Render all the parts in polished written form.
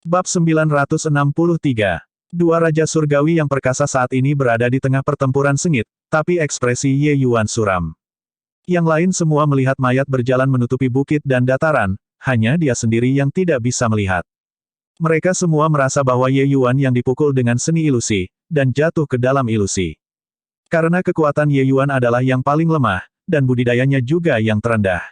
Bab 963. Dua Raja Surgawi yang perkasa saat ini berada di tengah pertempuran sengit, tapi ekspresi Ye Yuan suram. Yang lain semua melihat mayat berjalan menutupi bukit dan dataran, hanya dia sendiri yang tidak bisa melihat. Mereka semua merasa bahwa Ye Yuan yang dipukul dengan seni ilusi, dan jatuh ke dalam ilusi. Karena kekuatan Ye Yuan adalah yang paling lemah, dan budidayanya juga yang terendah.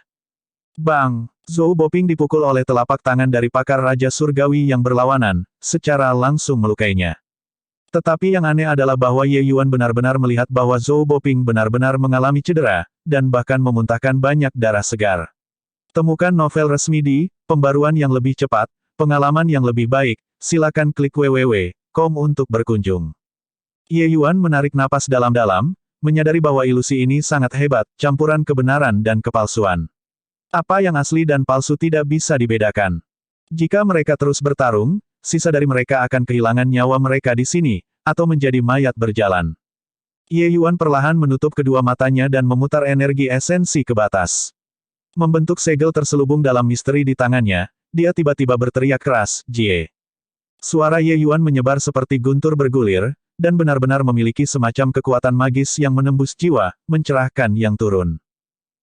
Bang! Zhou Boping dipukul oleh telapak tangan dari pakar Raja Surgawi yang berlawanan, secara langsung melukainya. Tetapi yang aneh adalah bahwa Ye Yuan benar-benar melihat bahwa Zhou Boping benar-benar mengalami cedera, dan bahkan memuntahkan banyak darah segar. Temukan novel resmi di Pembaruan yang lebih cepat, pengalaman yang lebih baik, silakan klik www.com untuk berkunjung. Ye Yuan menarik napas dalam-dalam, menyadari bahwa ilusi ini sangat hebat, campuran kebenaran dan kepalsuan. Apa yang asli dan palsu tidak bisa dibedakan. Jika mereka terus bertarung, sisa dari mereka akan kehilangan nyawa mereka di sini, atau menjadi mayat berjalan. Ye Yuan perlahan menutup kedua matanya dan memutar energi esensi ke batas. Membentuk segel terselubung dalam misteri di tangannya, dia tiba-tiba berteriak keras, "Jie!" Suara Ye Yuan menyebar seperti guntur bergulir, dan benar-benar memiliki semacam kekuatan magis yang menembus jiwa, mencerahkan yang turun.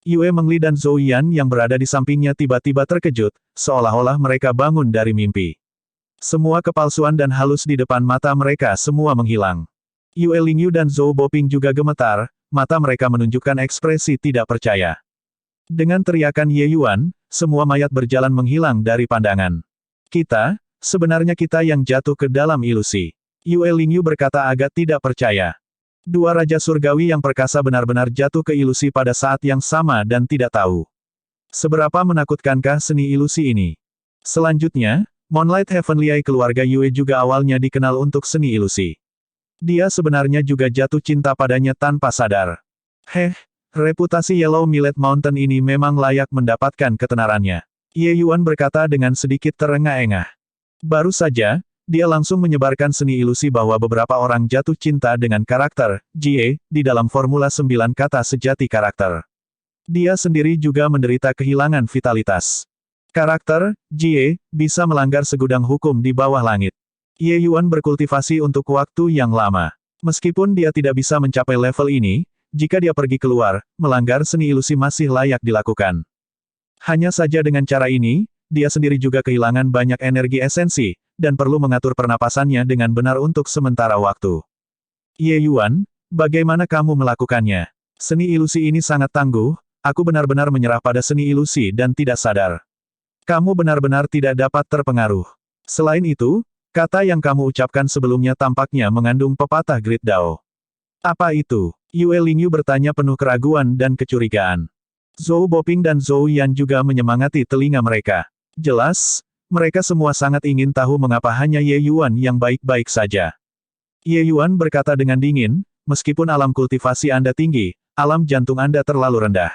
Yue Mengli dan Zhou Yan yang berada di sampingnya tiba-tiba terkejut, seolah-olah mereka bangun dari mimpi. Semua kepalsuan dan halus di depan mata mereka semua menghilang. Yue Lingyu dan Zhou Boping juga gemetar, mata mereka menunjukkan ekspresi tidak percaya. Dengan teriakan Ye Yuan, semua mayat berjalan menghilang dari pandangan. Sebenarnya kita yang jatuh ke dalam ilusi. Yue Lingyu berkata agak tidak percaya. Dua Raja Surgawi yang perkasa benar-benar jatuh ke ilusi pada saat yang sama dan tidak tahu seberapa menakutkankah seni ilusi ini. Selanjutnya, Moonlight Heavenly Eye keluarga Yue juga awalnya dikenal untuk seni ilusi. Dia sebenarnya juga jatuh cinta padanya tanpa sadar. Reputasi Yellow Millet Mountain ini memang layak mendapatkan ketenarannya. Ye Yuan berkata dengan sedikit terengah-engah. Baru saja, dia langsung menyebarkan seni ilusi bahwa beberapa orang jatuh cinta dengan karakter, Jie, di dalam formula 9 kata sejati karakter. Dia sendiri juga menderita kehilangan vitalitas. Karakter, Jie, bisa melanggar segudang hukum di bawah langit. Ye Yuan berkultivasi untuk waktu yang lama. Meskipun dia tidak bisa mencapai level ini, jika dia pergi keluar, melanggar seni ilusi masih layak dilakukan. Hanya saja dengan cara ini, dia sendiri juga kehilangan banyak energi esensi, dan perlu mengatur pernapasannya dengan benar untuk sementara waktu. Ye Yuan, bagaimana kamu melakukannya? Seni ilusi ini sangat tangguh, aku benar-benar menyerah pada seni ilusi dan tidak sadar. Kamu benar-benar tidak dapat terpengaruh. Selain itu, kata yang kamu ucapkan sebelumnya tampaknya mengandung pepatah Great Dao. Apa itu? Yue Lingyu bertanya penuh keraguan dan kecurigaan. Zhou Boping dan Zhou Yan juga menyemangati telinga mereka. Jelas, mereka semua sangat ingin tahu mengapa hanya Ye Yuan yang baik-baik saja. Ye Yuan berkata dengan dingin, meskipun alam kultivasi Anda tinggi, alam jantung Anda terlalu rendah.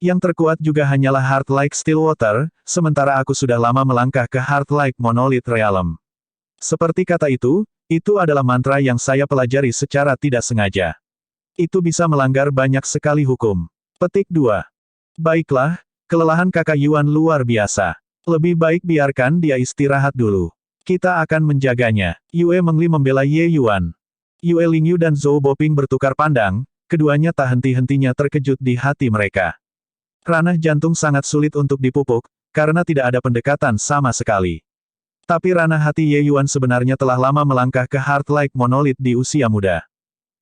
Yang terkuat juga hanyalah Heart Like Still Water, sementara aku sudah lama melangkah ke Heart Like Monolith Realm. Seperti kata itu adalah mantra yang saya pelajari secara tidak sengaja. Itu bisa melanggar banyak sekali hukum. Petik 2. Baiklah, kelelahan kakak Yuan luar biasa. Lebih baik biarkan dia istirahat dulu. Kita akan menjaganya. Yue Mengli membela Ye Yuan. Yue Lingyu dan Zhou Boping bertukar pandang, keduanya tak henti-hentinya terkejut di hati mereka. Ranah jantung sangat sulit untuk dipupuk, karena tidak ada pendekatan sama sekali. Tapi ranah hati Ye Yuan sebenarnya telah lama melangkah ke Heart Like Monolith di usia muda.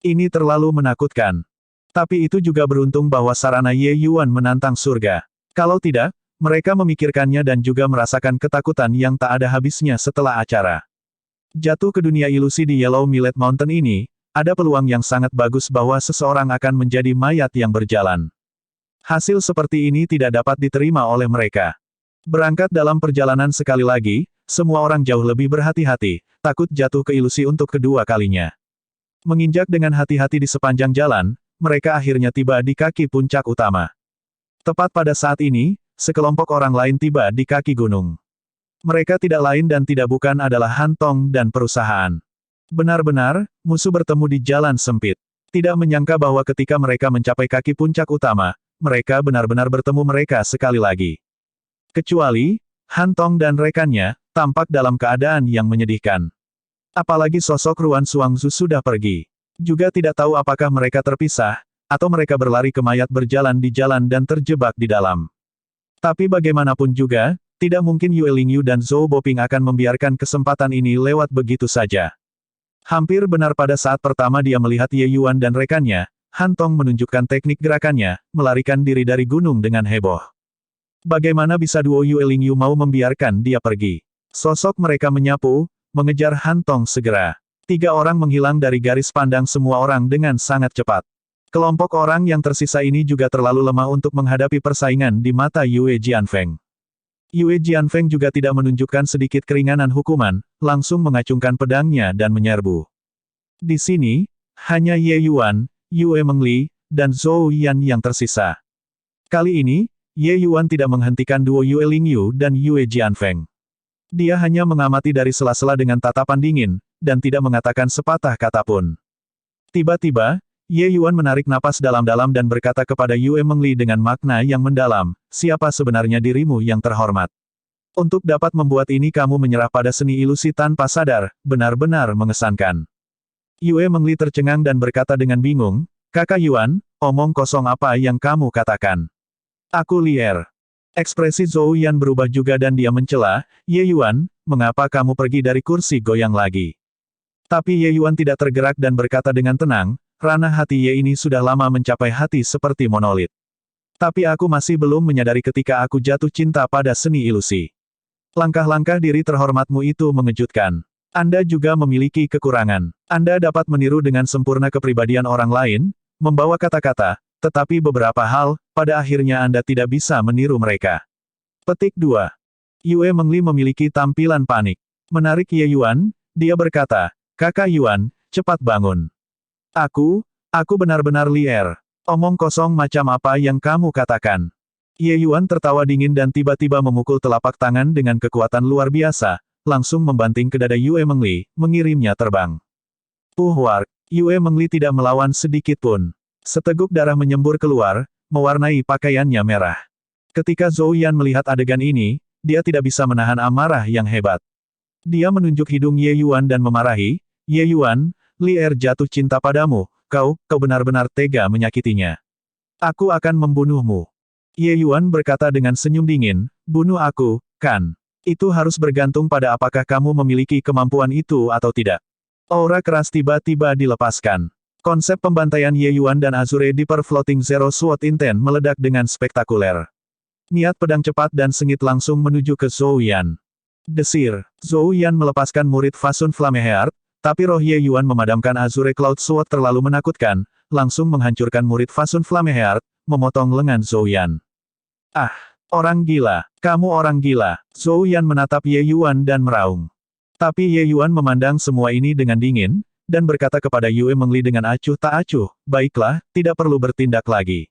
Ini terlalu menakutkan. Tapi itu juga beruntung bahwa sarana Ye Yuan menantang surga. Kalau tidak, mereka memikirkannya dan juga merasakan ketakutan yang tak ada habisnya setelah acara. Jatuh ke dunia ilusi di Yellow Millet Mountain ini, ada peluang yang sangat bagus bahwa seseorang akan menjadi mayat yang berjalan. Hasil seperti ini tidak dapat diterima oleh mereka. Berangkat dalam perjalanan sekali lagi, semua orang jauh lebih berhati-hati, takut jatuh ke ilusi untuk kedua kalinya. Menginjak dengan hati-hati di sepanjang jalan, mereka akhirnya tiba di kaki puncak utama. Tepat pada saat ini, sekelompok orang lain tiba di kaki gunung. Mereka tidak lain dan tidak bukan adalah Han Tong dan perusahaan. Benar-benar, musuh bertemu di jalan sempit. Tidak menyangka bahwa ketika mereka mencapai kaki puncak utama, mereka benar-benar bertemu mereka sekali lagi. Kecuali, Han Tong dan rekannya, tampak dalam keadaan yang menyedihkan. Apalagi sosok Ruan Xuangzu sudah pergi. Juga tidak tahu apakah mereka terpisah, atau mereka berlari ke mayat berjalan di jalan dan terjebak di dalam. Tapi bagaimanapun juga, tidak mungkin Yue Lingyu dan Zhou Boping akan membiarkan kesempatan ini lewat begitu saja. Hampir benar pada saat pertama dia melihat Ye Yuan dan rekannya, Han Tong menunjukkan teknik gerakannya, melarikan diri dari gunung dengan heboh. Bagaimana bisa duo Yue Lingyu mau membiarkan dia pergi? Sosok mereka menyapu, mengejar Han Tong segera. 3 orang menghilang dari garis pandang semua orang dengan sangat cepat. Kelompok orang yang tersisa ini juga terlalu lemah untuk menghadapi persaingan di mata Yue Jianfeng. Yue Jianfeng juga tidak menunjukkan sedikit keringanan hukuman, langsung mengacungkan pedangnya dan menyerbu. Di sini, hanya Ye Yuan, Yue Mengli, dan Zhou Yan yang tersisa. Kali ini, Ye Yuan tidak menghentikan duo Yue Lingyu dan Yue Jianfeng. Dia hanya mengamati dari sela-sela dengan tatapan dingin, dan tidak mengatakan sepatah kata pun. Tiba-tiba, Ye Yuan menarik napas dalam-dalam dan berkata kepada Yue Mengli dengan makna yang mendalam, siapa sebenarnya dirimu yang terhormat? Untuk dapat membuat ini kamu menyerah pada seni ilusi tanpa sadar, benar-benar mengesankan. Yue Mengli tercengang dan berkata dengan bingung, Kakak Yuan, omong kosong apa yang kamu katakan? Aku liar. Ekspresi Zhou Yan berubah juga dan dia mencela, Ye Yuan, mengapa kamu pergi dari kursi goyang lagi? Tapi Ye Yuan tidak tergerak dan berkata dengan tenang, ranah hati Ye ini sudah lama mencapai hati seperti monolit. Tapi aku masih belum menyadari ketika aku jatuh cinta pada seni ilusi. Langkah-langkah diri terhormatmu itu mengejutkan. Anda juga memiliki kekurangan. Anda dapat meniru dengan sempurna kepribadian orang lain, membawa kata-kata, tetapi beberapa hal, pada akhirnya Anda tidak bisa meniru mereka. Petik 2. Yue Mengli memiliki tampilan panik. Menarik Ye Yuan, dia berkata, Kakak Yuan, cepat bangun. Aku benar-benar liar. Omong kosong macam apa yang kamu katakan? Ye Yuan tertawa dingin dan tiba-tiba memukul telapak tangan dengan kekuatan luar biasa, langsung membanting ke dada Yue Mengli, mengirimnya terbang. Puhwar, Yue Mengli tidak melawan sedikit pun. Seteguk darah menyembur keluar, mewarnai pakaiannya merah. Ketika Zhou Yan melihat adegan ini, dia tidak bisa menahan amarah yang hebat. Dia menunjuk hidung Ye Yuan dan memarahi, Ye Yuan, Li Er jatuh cinta padamu, kau benar-benar tega menyakitinya. Aku akan membunuhmu. Ye Yuan berkata dengan senyum dingin, bunuh aku, kan? Itu harus bergantung pada apakah kamu memiliki kemampuan itu atau tidak. Aura keras tiba-tiba dilepaskan. Konsep pembantaian Ye Yuan dan Azure Deeper Floating Zero Sword Intent meledak dengan spektakuler. Niat pedang cepat dan sengit langsung menuju ke Zhou Yan. Desir, Zhou Yan melepaskan murid Fasun Flameheart, tapi roh Ye Yuan memadamkan Azure Cloud Sword terlalu menakutkan, langsung menghancurkan murid Fasun Flameheart, memotong lengan Zhou Yan. Ah, orang gila, kamu orang gila. Zhou Yan menatap Ye Yuan dan meraung. Tapi Ye Yuan memandang semua ini dengan dingin, dan berkata kepada Yue Mengli dengan acuh tak acuh, baiklah, tidak perlu bertindak lagi.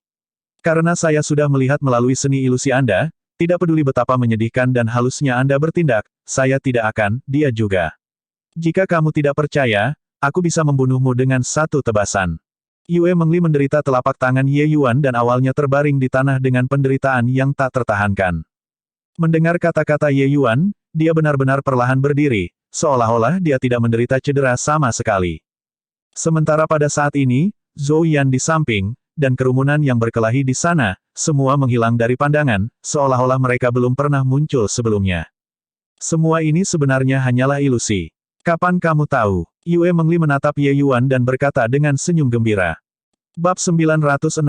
Karena saya sudah melihat melalui seni ilusi Anda, tidak peduli betapa menyedihkan dan halusnya Anda bertindak, saya tidak akan, dia juga. Jika kamu tidak percaya, aku bisa membunuhmu dengan satu tebasan. Yue Mengli menderita telapak tangan Ye Yuan dan awalnya terbaring di tanah dengan penderitaan yang tak tertahankan. Mendengar kata-kata Ye Yuan, dia benar-benar perlahan berdiri, seolah-olah dia tidak menderita cedera sama sekali. Sementara pada saat ini, Zhou Yan di samping, dan kerumunan yang berkelahi di sana, semua menghilang dari pandangan, seolah-olah mereka belum pernah muncul sebelumnya. Semua ini sebenarnya hanyalah ilusi. Kapan kamu tahu? Yue Mengli menatap Ye Yuan dan berkata dengan senyum gembira. Bab 964.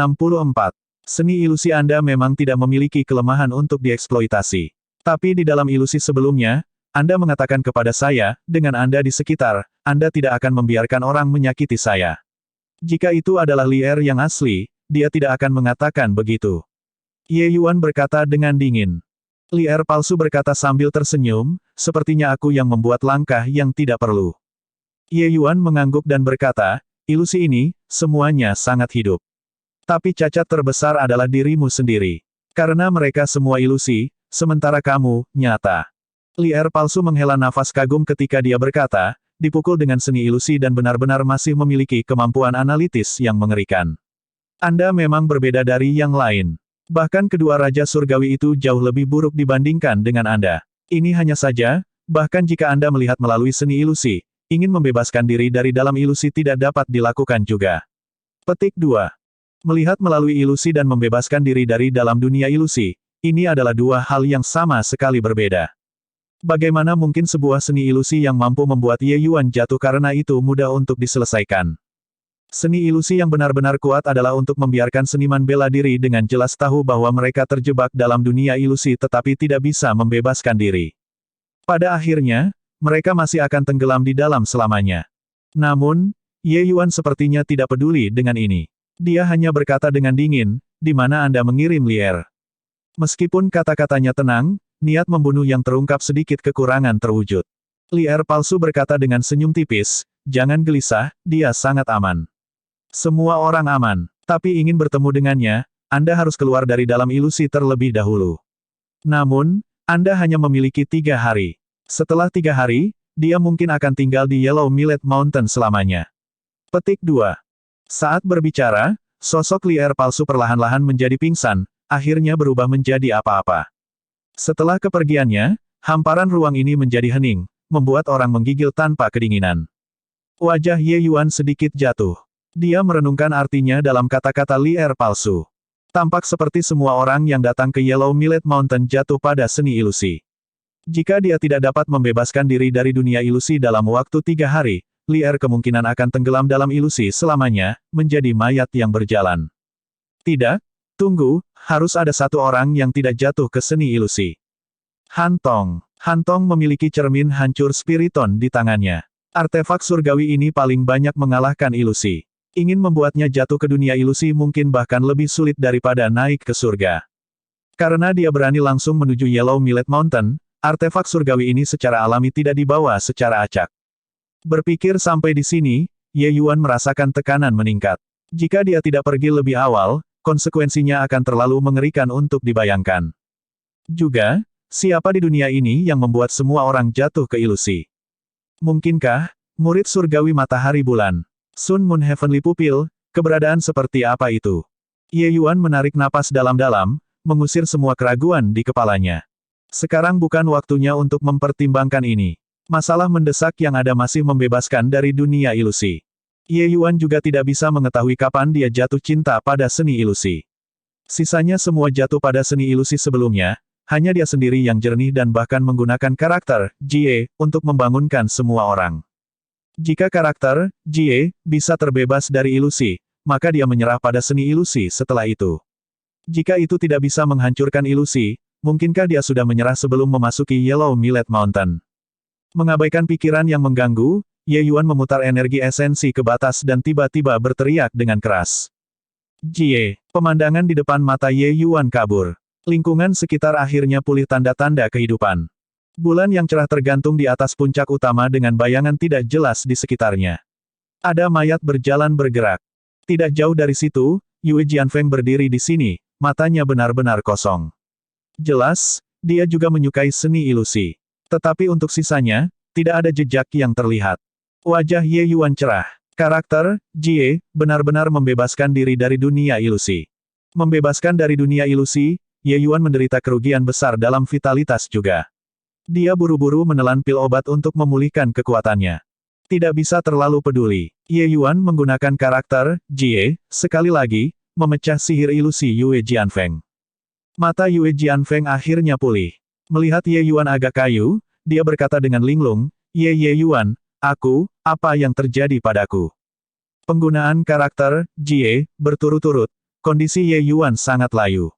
Seni ilusi Anda memang tidak memiliki kelemahan untuk dieksploitasi. Tapi di dalam ilusi sebelumnya, Anda mengatakan kepada saya, dengan Anda di sekitar, Anda tidak akan membiarkan orang menyakiti saya. Jika itu adalah Li Er yang asli, dia tidak akan mengatakan begitu. Ye Yuan berkata dengan dingin. Li Er palsu berkata sambil tersenyum, sepertinya aku yang membuat langkah yang tidak perlu. Ye Yuan mengangguk dan berkata, ilusi ini, semuanya sangat hidup. Tapi cacat terbesar adalah dirimu sendiri. Karena mereka semua ilusi, sementara kamu, nyata. Li Er palsu menghela nafas kagum ketika dia berkata, dipukul dengan seni ilusi dan benar-benar masih memiliki kemampuan analitis yang mengerikan. Anda memang berbeda dari yang lain. Bahkan kedua Raja Surgawi itu jauh lebih buruk dibandingkan dengan Anda. Ini hanya saja, Bahkan jika Anda melihat melalui seni ilusi, ingin membebaskan diri dari dalam ilusi tidak dapat dilakukan juga. Petik 2. Melihat melalui ilusi dan membebaskan diri dari dalam dunia ilusi, ini adalah dua hal yang sama sekali berbeda. Bagaimana mungkin sebuah seni ilusi yang mampu membuat Ye Yuan jatuh karena itu mudah untuk diselesaikan? Seni ilusi yang benar-benar kuat adalah untuk membiarkan seniman bela diri dengan jelas tahu bahwa mereka terjebak dalam dunia ilusi tetapi tidak bisa membebaskan diri. Pada akhirnya, mereka masih akan tenggelam di dalam selamanya. Namun, Ye Yuan sepertinya tidak peduli dengan ini. Dia hanya berkata dengan dingin, "Di mana Anda mengirim Lier?" Meskipun kata-katanya tenang, niat membunuh yang terungkap sedikit kekurangan terwujud. Lier palsu berkata dengan senyum tipis, "Jangan gelisah, dia sangat aman. Semua orang aman, tapi ingin bertemu dengannya, Anda harus keluar dari dalam ilusi terlebih dahulu. Namun, Anda hanya memiliki 3 hari. Setelah 3 hari, dia mungkin akan tinggal di Yellow Millet Mountain selamanya." Petik 2. Saat berbicara, sosok Lier palsu perlahan-lahan menjadi pingsan, akhirnya berubah menjadi apa-apa. Setelah kepergiannya, hamparan ruang ini menjadi hening, membuat orang menggigil tanpa kedinginan. Wajah Ye Yuan sedikit jatuh. Dia merenungkan artinya dalam kata-kata Lier palsu. Tampak seperti semua orang yang datang ke Yellow Millet Mountain jatuh pada seni ilusi. Jika dia tidak dapat membebaskan diri dari dunia ilusi dalam waktu 3 hari, Lier kemungkinan akan tenggelam dalam ilusi selamanya, menjadi mayat yang berjalan. Tidak, tunggu, harus ada satu orang yang tidak jatuh ke seni ilusi. Han Tong. Han Tong memiliki cermin hancur spiriton di tangannya. Artefak surgawi ini paling banyak mengalahkan ilusi. Ingin membuatnya jatuh ke dunia ilusi mungkin bahkan lebih sulit daripada naik ke surga. Karena dia berani langsung menuju Yellow Millet Mountain, artefak surgawi ini secara alami tidak dibawa secara acak. Berpikir sampai di sini, Ye Yuan merasakan tekanan meningkat. Jika dia tidak pergi lebih awal, konsekuensinya akan terlalu mengerikan untuk dibayangkan. Juga, siapa di dunia ini yang membuat semua orang jatuh ke ilusi? Mungkinkah, murid surgawi matahari bulan, Sun Moon Heavenly Pupil, keberadaan seperti apa itu? Ye Yuan menarik napas dalam-dalam, mengusir semua keraguan di kepalanya. Sekarang bukan waktunya untuk mempertimbangkan ini. Masalah mendesak yang ada masih membebaskan dari dunia ilusi. Ye Yuan juga tidak bisa mengetahui kapan dia jatuh cinta pada seni ilusi. Sisanya semua jatuh pada seni ilusi sebelumnya, hanya dia sendiri yang jernih dan bahkan menggunakan karakter, Jie, untuk membangunkan semua orang. Jika karakter, Jie, bisa terbebas dari ilusi, maka dia menyerah pada seni ilusi setelah itu. Jika itu tidak bisa menghancurkan ilusi, mungkinkah dia sudah menyerah sebelum memasuki Yellow Millet Mountain? Mengabaikan pikiran yang mengganggu, Ye Yuan memutar energi esensi ke batas dan tiba-tiba berteriak dengan keras. Jie, pemandangan di depan mata Ye Yuan kabur. Lingkungan sekitar akhirnya pulih tanda-tanda kehidupan. Bulan yang cerah tergantung di atas puncak utama dengan bayangan tidak jelas di sekitarnya. Ada mayat berjalan bergerak. Tidak jauh dari situ, Yue Jianfeng berdiri di sini, matanya benar-benar kosong. Jelas, dia juga menyukai seni ilusi. Tetapi untuk sisanya, tidak ada jejak yang terlihat. Wajah Ye Yuan cerah. Karakter, Jie, benar-benar membebaskan diri dari dunia ilusi. Membebaskan dari dunia ilusi, Ye Yuan menderita kerugian besar dalam vitalitas juga. Dia buru-buru menelan pil obat untuk memulihkan kekuatannya. Tidak bisa terlalu peduli. Ye Yuan menggunakan karakter, Jie, sekali lagi, memecah sihir ilusi Yue Jianfeng. Mata Yue Jianfeng akhirnya pulih. Melihat Ye Yuan agak kayu, dia berkata dengan linglung, Ye Yuan, apa yang terjadi padaku? Penggunaan karakter, Jie, berturut-turut, kondisi Ye Yuan sangat layu.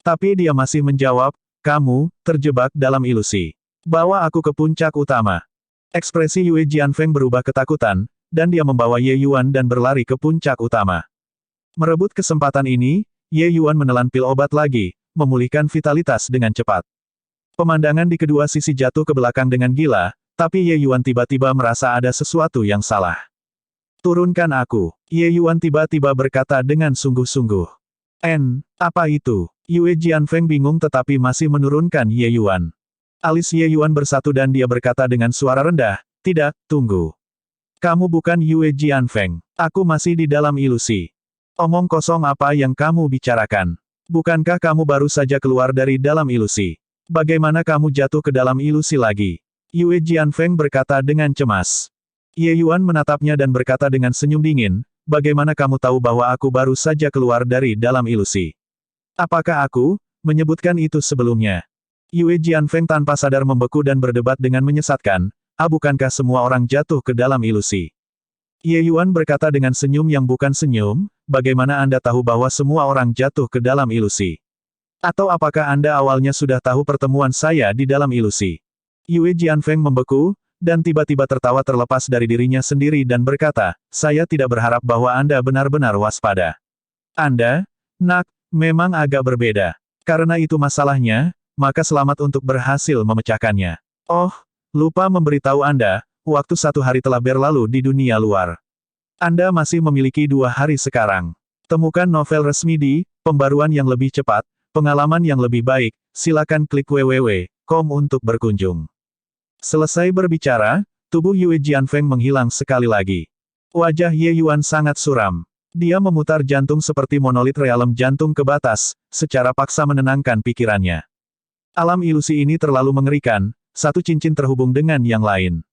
Tapi dia masih menjawab, kamu, terjebak dalam ilusi. Bawa aku ke puncak utama. Ekspresi Yue Jianfeng berubah ketakutan, dan dia membawa Ye Yuan dan berlari ke puncak utama. Merebut kesempatan ini, Ye Yuan menelan pil obat lagi, memulihkan vitalitas dengan cepat. Pemandangan di kedua sisi jatuh ke belakang dengan gila, tapi Ye Yuan tiba-tiba merasa ada sesuatu yang salah. Turunkan aku. Ye Yuan tiba-tiba berkata dengan sungguh-sungguh. Apa itu? Yue Jianfeng bingung tetapi masih menurunkan Ye Yuan. Alis Ye Yuan bersatu dan dia berkata dengan suara rendah, tidak, tunggu. Kamu bukan Yue Jianfeng. Aku masih di dalam ilusi. Omong kosong apa yang kamu bicarakan? Bukankah kamu baru saja keluar dari dalam ilusi? Bagaimana kamu jatuh ke dalam ilusi lagi? Yue Jianfeng berkata dengan cemas. Ye Yuan menatapnya dan berkata dengan senyum dingin, bagaimana kamu tahu bahwa aku baru saja keluar dari dalam ilusi? Apakah aku menyebutkan itu sebelumnya? Yue Jianfeng tanpa sadar membeku dan berdebat dengan menyesatkan, bukankah semua orang jatuh ke dalam ilusi? Ye Yuan berkata dengan senyum yang bukan senyum, bagaimana Anda tahu bahwa semua orang jatuh ke dalam ilusi? Atau apakah Anda awalnya sudah tahu pertemuan saya di dalam ilusi? Yue Jianfeng membeku, dan tiba-tiba tertawa terlepas dari dirinya sendiri dan berkata, saya tidak berharap bahwa Anda benar-benar waspada. Anda, nak, memang agak berbeda. Karena itu masalahnya, maka selamat untuk berhasil memecahkannya. Oh, lupa memberitahu Anda, waktu 1 hari telah berlalu di dunia luar. Anda masih memiliki 2 hari sekarang. Temukan novel resmi di pembaruan yang lebih cepat, pengalaman yang lebih baik, silakan klik www.com untuk berkunjung. Selesai berbicara, tubuh Yue Jianfeng menghilang sekali lagi. Wajah Ye Yuan sangat suram. Dia memutar jantung seperti monolit realem jantung ke batas, secara paksa menenangkan pikirannya. Alam ilusi ini terlalu mengerikan, satu cincin terhubung dengan yang lain.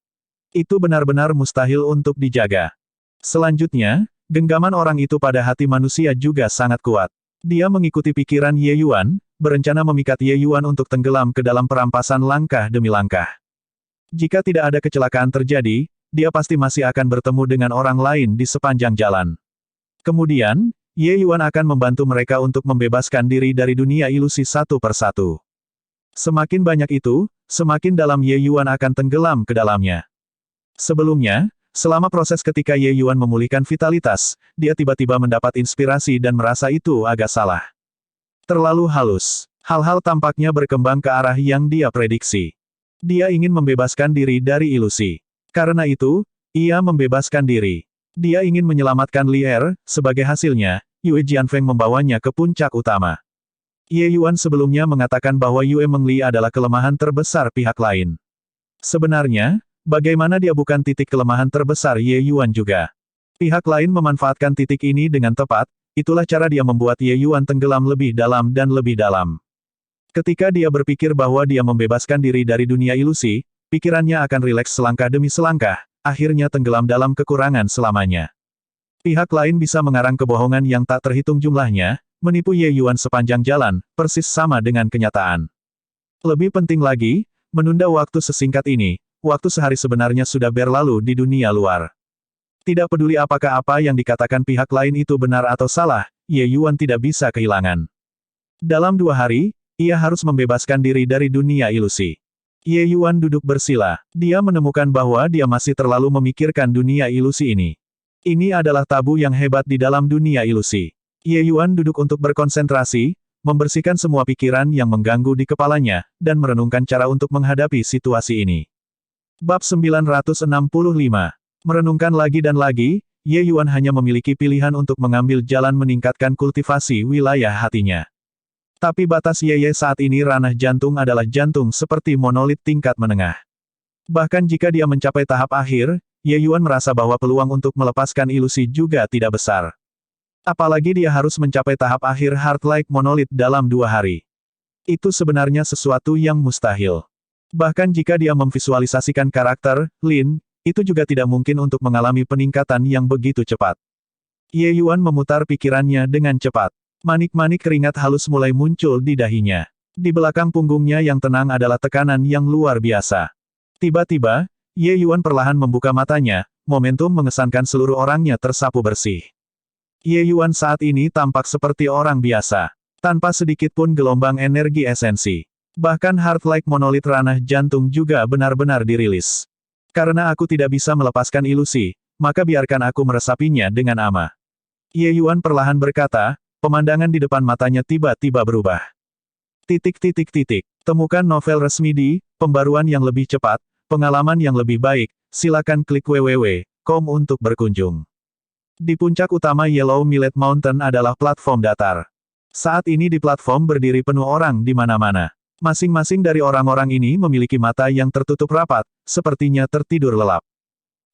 Itu benar-benar mustahil untuk dijaga. Selanjutnya, genggaman orang itu pada hati manusia juga sangat kuat. Dia mengikuti pikiran Ye Yuan, berencana memikat Ye Yuan untuk tenggelam ke dalam perampasan langkah demi langkah. Jika tidak ada kecelakaan terjadi, dia pasti masih akan bertemu dengan orang lain di sepanjang jalan. Kemudian, Ye Yuan akan membantu mereka untuk membebaskan diri dari dunia ilusi satu persatu. Semakin banyak itu, semakin dalam Ye Yuan akan tenggelam ke dalamnya. Sebelumnya, selama proses ketika Ye Yuan memulihkan vitalitas, dia tiba-tiba mendapat inspirasi dan merasa itu agak salah. Terlalu halus. Hal-hal tampaknya berkembang ke arah yang dia prediksi. Dia ingin membebaskan diri dari ilusi. Karena itu, ia membebaskan diri. Dia ingin menyelamatkan Li Er, sebagai hasilnya, Yue Jianfeng membawanya ke puncak utama. Ye Yuan sebelumnya mengatakan bahwa Yue Mengli adalah kelemahan terbesar pihak lain. Sebenarnya, bagaimana dia bukan titik kelemahan terbesar Ye Yuan juga? Pihak lain memanfaatkan titik ini dengan tepat, itulah cara dia membuat Ye Yuan tenggelam lebih dalam dan lebih dalam. Ketika dia berpikir bahwa dia membebaskan diri dari dunia ilusi, pikirannya akan rileks selangkah demi selangkah, akhirnya tenggelam dalam kekurangan selamanya. Pihak lain bisa mengarang kebohongan yang tak terhitung jumlahnya, menipu Ye Yuan sepanjang jalan, persis sama dengan kenyataan. Lebih penting lagi, menunda waktu sesingkat ini, waktu sehari sebenarnya sudah berlalu di dunia luar. Tidak peduli apakah apa yang dikatakan pihak lain itu benar atau salah, Ye Yuan tidak bisa kehilangan. Dalam 2 hari, ia harus membebaskan diri dari dunia ilusi. Ye Yuan duduk bersila. Dia menemukan bahwa dia masih terlalu memikirkan dunia ilusi ini. Ini adalah tabu yang hebat di dalam dunia ilusi. Ye Yuan duduk untuk berkonsentrasi, membersihkan semua pikiran yang mengganggu di kepalanya, dan merenungkan cara untuk menghadapi situasi ini. Bab 965. Merenungkan lagi dan lagi, Ye Yuan hanya memiliki pilihan untuk mengambil jalan meningkatkan kultivasi wilayah hatinya. Tapi batas Ye saat ini ranah jantung adalah jantung seperti monolit tingkat menengah. Bahkan jika dia mencapai tahap akhir, Ye Yuan merasa bahwa peluang untuk melepaskan ilusi juga tidak besar. Apalagi dia harus mencapai tahap akhir heart-like monolit dalam 2 hari. Itu sebenarnya sesuatu yang mustahil. Bahkan jika dia memvisualisasikan karakter, Lin, itu juga tidak mungkin untuk mengalami peningkatan yang begitu cepat. Ye Yuan memutar pikirannya dengan cepat. Manik-manik keringat halus mulai muncul di dahinya. Di belakang punggungnya yang tenang adalah tekanan yang luar biasa. Tiba-tiba, Ye Yuan perlahan membuka matanya, momentum mengesankan seluruh orangnya tersapu bersih. Ye Yuan saat ini tampak seperti orang biasa. Tanpa sedikit pun gelombang energi esensi. Bahkan heart-like monolit ranah jantung juga benar-benar dirilis. Karena aku tidak bisa melepaskan ilusi, maka biarkan aku meresapinya dengan ama. Ye Yuan perlahan berkata, pemandangan di depan matanya tiba-tiba berubah. Temukan novel resmi di pembaruan yang lebih cepat, pengalaman yang lebih baik, silakan klik www.com untuk berkunjung. Di puncak utama Yellow Millet Mountain adalah platform datar. Saat ini di platform berdiri penuh orang di mana-mana. Masing-masing dari orang-orang ini memiliki mata yang tertutup rapat, sepertinya tertidur lelap.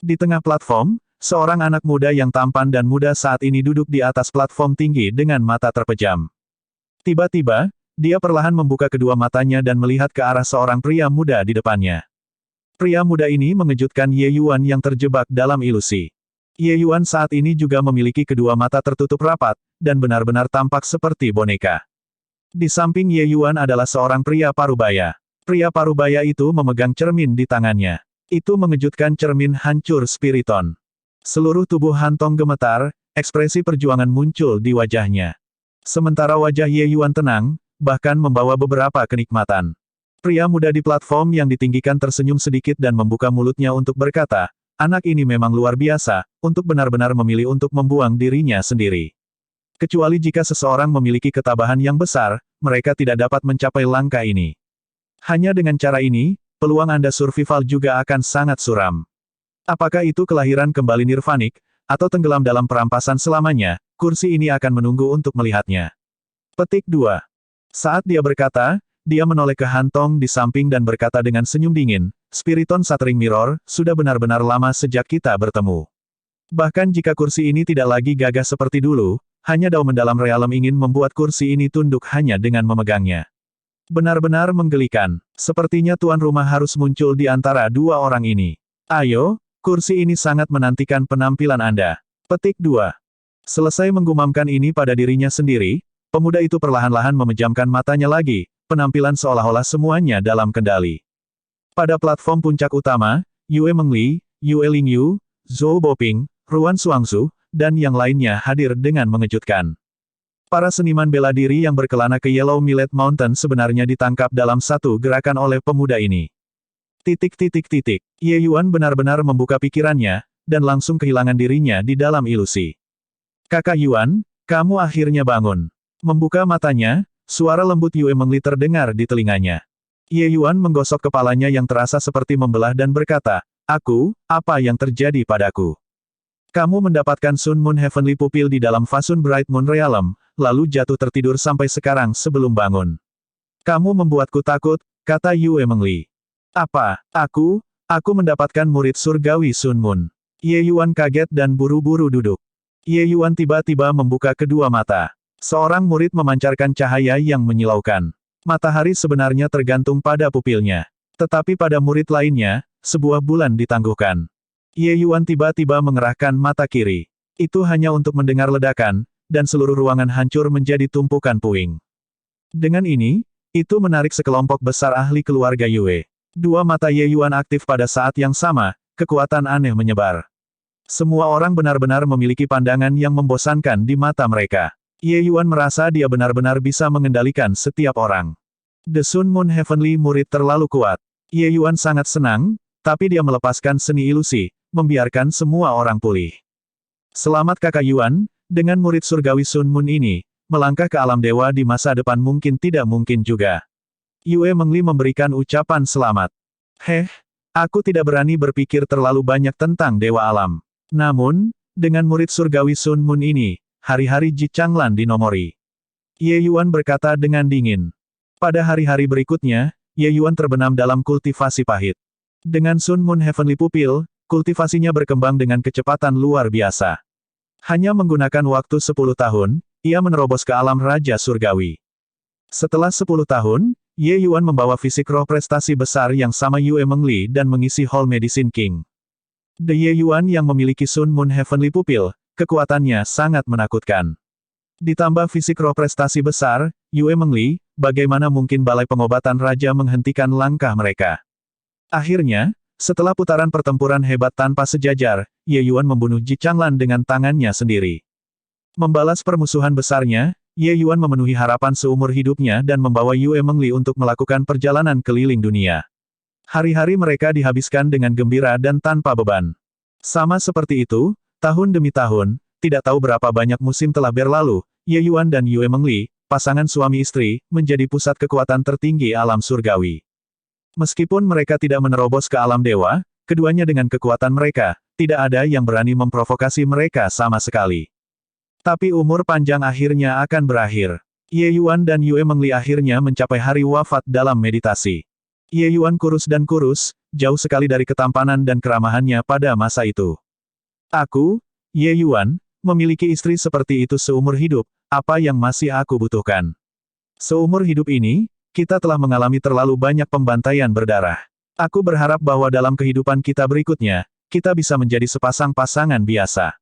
Di tengah platform, seorang anak muda yang tampan dan muda saat ini duduk di atas platform tinggi dengan mata terpejam. Tiba-tiba, dia perlahan membuka kedua matanya dan melihat ke arah seorang pria muda di depannya. Pria muda ini mengejutkan Ye Yuan yang terjebak dalam ilusi. Ye Yuan saat ini juga memiliki kedua mata tertutup rapat, dan benar-benar tampak seperti boneka. Di samping Ye Yuan adalah seorang pria parubaya. Pria parubaya itu memegang cermin di tangannya. Itu mengejutkan cermin hancur spiriton. Seluruh tubuh Hantong gemetar, ekspresi perjuangan muncul di wajahnya. Sementara wajah Ye Yuan tenang, bahkan membawa beberapa kenikmatan. Pria muda di platform yang ditinggikan tersenyum sedikit dan membuka mulutnya untuk berkata, anak ini memang luar biasa, untuk benar-benar memilih untuk membuang dirinya sendiri. Kecuali jika seseorang memiliki ketabahan yang besar, mereka tidak dapat mencapai langkah ini. Hanya dengan cara ini, peluang Anda survival juga akan sangat suram. Apakah itu kelahiran kembali nirvanik, atau tenggelam dalam perampasan selamanya, kursi ini akan menunggu untuk melihatnya. Petik 2. Saat dia berkata, dia menoleh ke Hantong di samping dan berkata dengan senyum dingin, Spiriton Shattering Mirror, sudah benar-benar lama sejak kita bertemu. Bahkan jika kursi ini tidak lagi gagah seperti dulu, hanya Dao mendalam realem ingin membuat kursi ini tunduk hanya dengan memegangnya. Benar-benar menggelikan. Sepertinya tuan rumah harus muncul di antara dua orang ini. Ayo, kursi ini sangat menantikan penampilan Anda. Petik 2. Selesai menggumamkan ini pada dirinya sendiri, pemuda itu perlahan-lahan memejamkan matanya lagi, penampilan seolah-olah semuanya dalam kendali. Pada platform puncak utama, Yue Mengli, Yue Lingyu, Zhou Boping, Ruan Suangsu, dan yang lainnya hadir dengan mengejutkan. Para seniman bela diri yang berkelana ke Yellow Millet Mountain sebenarnya ditangkap dalam satu gerakan oleh pemuda ini. Ye Yuan benar-benar membuka pikirannya, dan langsung kehilangan dirinya di dalam ilusi. Kakak Yuan, kamu akhirnya bangun. Membuka matanya, suara lembut Yue Mengli terdengar di telinganya. Ye Yuan menggosok kepalanya yang terasa seperti membelah dan berkata, apa yang terjadi padaku? Kamu mendapatkan Sun Moon Heavenly Pupil di dalam Fasun Bright Moon Realm, lalu jatuh tertidur sampai sekarang sebelum bangun. Kamu membuatku takut, kata Yue Mengli. Apa, aku mendapatkan murid surgawi Sun Moon. Ye Yuan kaget dan buru-buru duduk. Ye Yuan tiba-tiba membuka kedua mata. Seorang murid memancarkan cahaya yang menyilaukan. Matahari sebenarnya tergantung pada pupilnya. Tetapi pada murid lainnya, sebuah bulan ditangguhkan. Ye Yuan tiba-tiba mengerahkan mata kiri. Itu hanya untuk mendengar ledakan, dan seluruh ruangan hancur menjadi tumpukan puing. Dengan ini, itu menarik sekelompok besar ahli keluarga Yue. Dua mata Ye Yuan aktif pada saat yang sama, kekuatan aneh menyebar. Semua orang benar-benar memiliki pandangan yang membosankan di mata mereka. Ye Yuan merasa dia benar-benar bisa mengendalikan setiap orang. The Sun Moon Heavenly murid terlalu kuat. Ye Yuan sangat senang, tapi dia melepaskan seni ilusi, membiarkan semua orang pulih. Selamat kakak Yuan, dengan murid surgawi Sun Moon ini, melangkah ke alam dewa di masa depan mungkin tidak mungkin juga. Yue Mengli memberikan ucapan selamat. Aku tidak berani berpikir terlalu banyak tentang dewa alam. Namun, dengan murid surgawi Sun Moon ini, hari-hari Ji Changlan dinomori. Ye Yuan berkata dengan dingin. Pada hari-hari berikutnya, Ye Yuan terbenam dalam kultivasi pahit. Dengan Sun Moon Heavenly Pupil, kultivasinya berkembang dengan kecepatan luar biasa. Hanya menggunakan waktu 10 tahun, ia menerobos ke alam Raja Surgawi. Setelah 10 tahun, Ye Yuan membawa fisik roh prestasi besar yang sama Yue Mengli dan mengisi Hall Medicine King. The Ye Yuan yang memiliki Sun Moon Heavenly Pupil, kekuatannya sangat menakutkan. Ditambah fisik roh prestasi besar, Yue Mengli, bagaimana mungkin balai pengobatan raja menghentikan langkah mereka? Akhirnya, setelah putaran pertempuran hebat tanpa sejajar, Ye Yuan membunuh Ji Changlan dengan tangannya sendiri. Membalas permusuhan besarnya, Ye Yuan memenuhi harapan seumur hidupnya dan membawa Yue Mengli untuk melakukan perjalanan keliling dunia. Hari-hari mereka dihabiskan dengan gembira dan tanpa beban. Sama seperti itu, tahun demi tahun, tidak tahu berapa banyak musim telah berlalu, Ye Yuan dan Yue Mengli, pasangan suami istri, menjadi pusat kekuatan tertinggi alam surgawi. Meskipun mereka tidak menerobos ke alam dewa, keduanya dengan kekuatan mereka, tidak ada yang berani memprovokasi mereka sama sekali. Tapi umur panjang akhirnya akan berakhir. Ye Yuan dan Yue Mengli akhirnya mencapai hari wafat dalam meditasi. Ye Yuan kurus dan kurus, jauh sekali dari ketampanan dan keramahannya pada masa itu. Aku, Ye Yuan, memiliki istri seperti itu seumur hidup, apa yang masih aku butuhkan? Seumur hidup ini, kita telah mengalami terlalu banyak pembantaian berdarah. Aku berharap bahwa dalam kehidupan kita berikutnya, kita bisa menjadi sepasang pasangan biasa.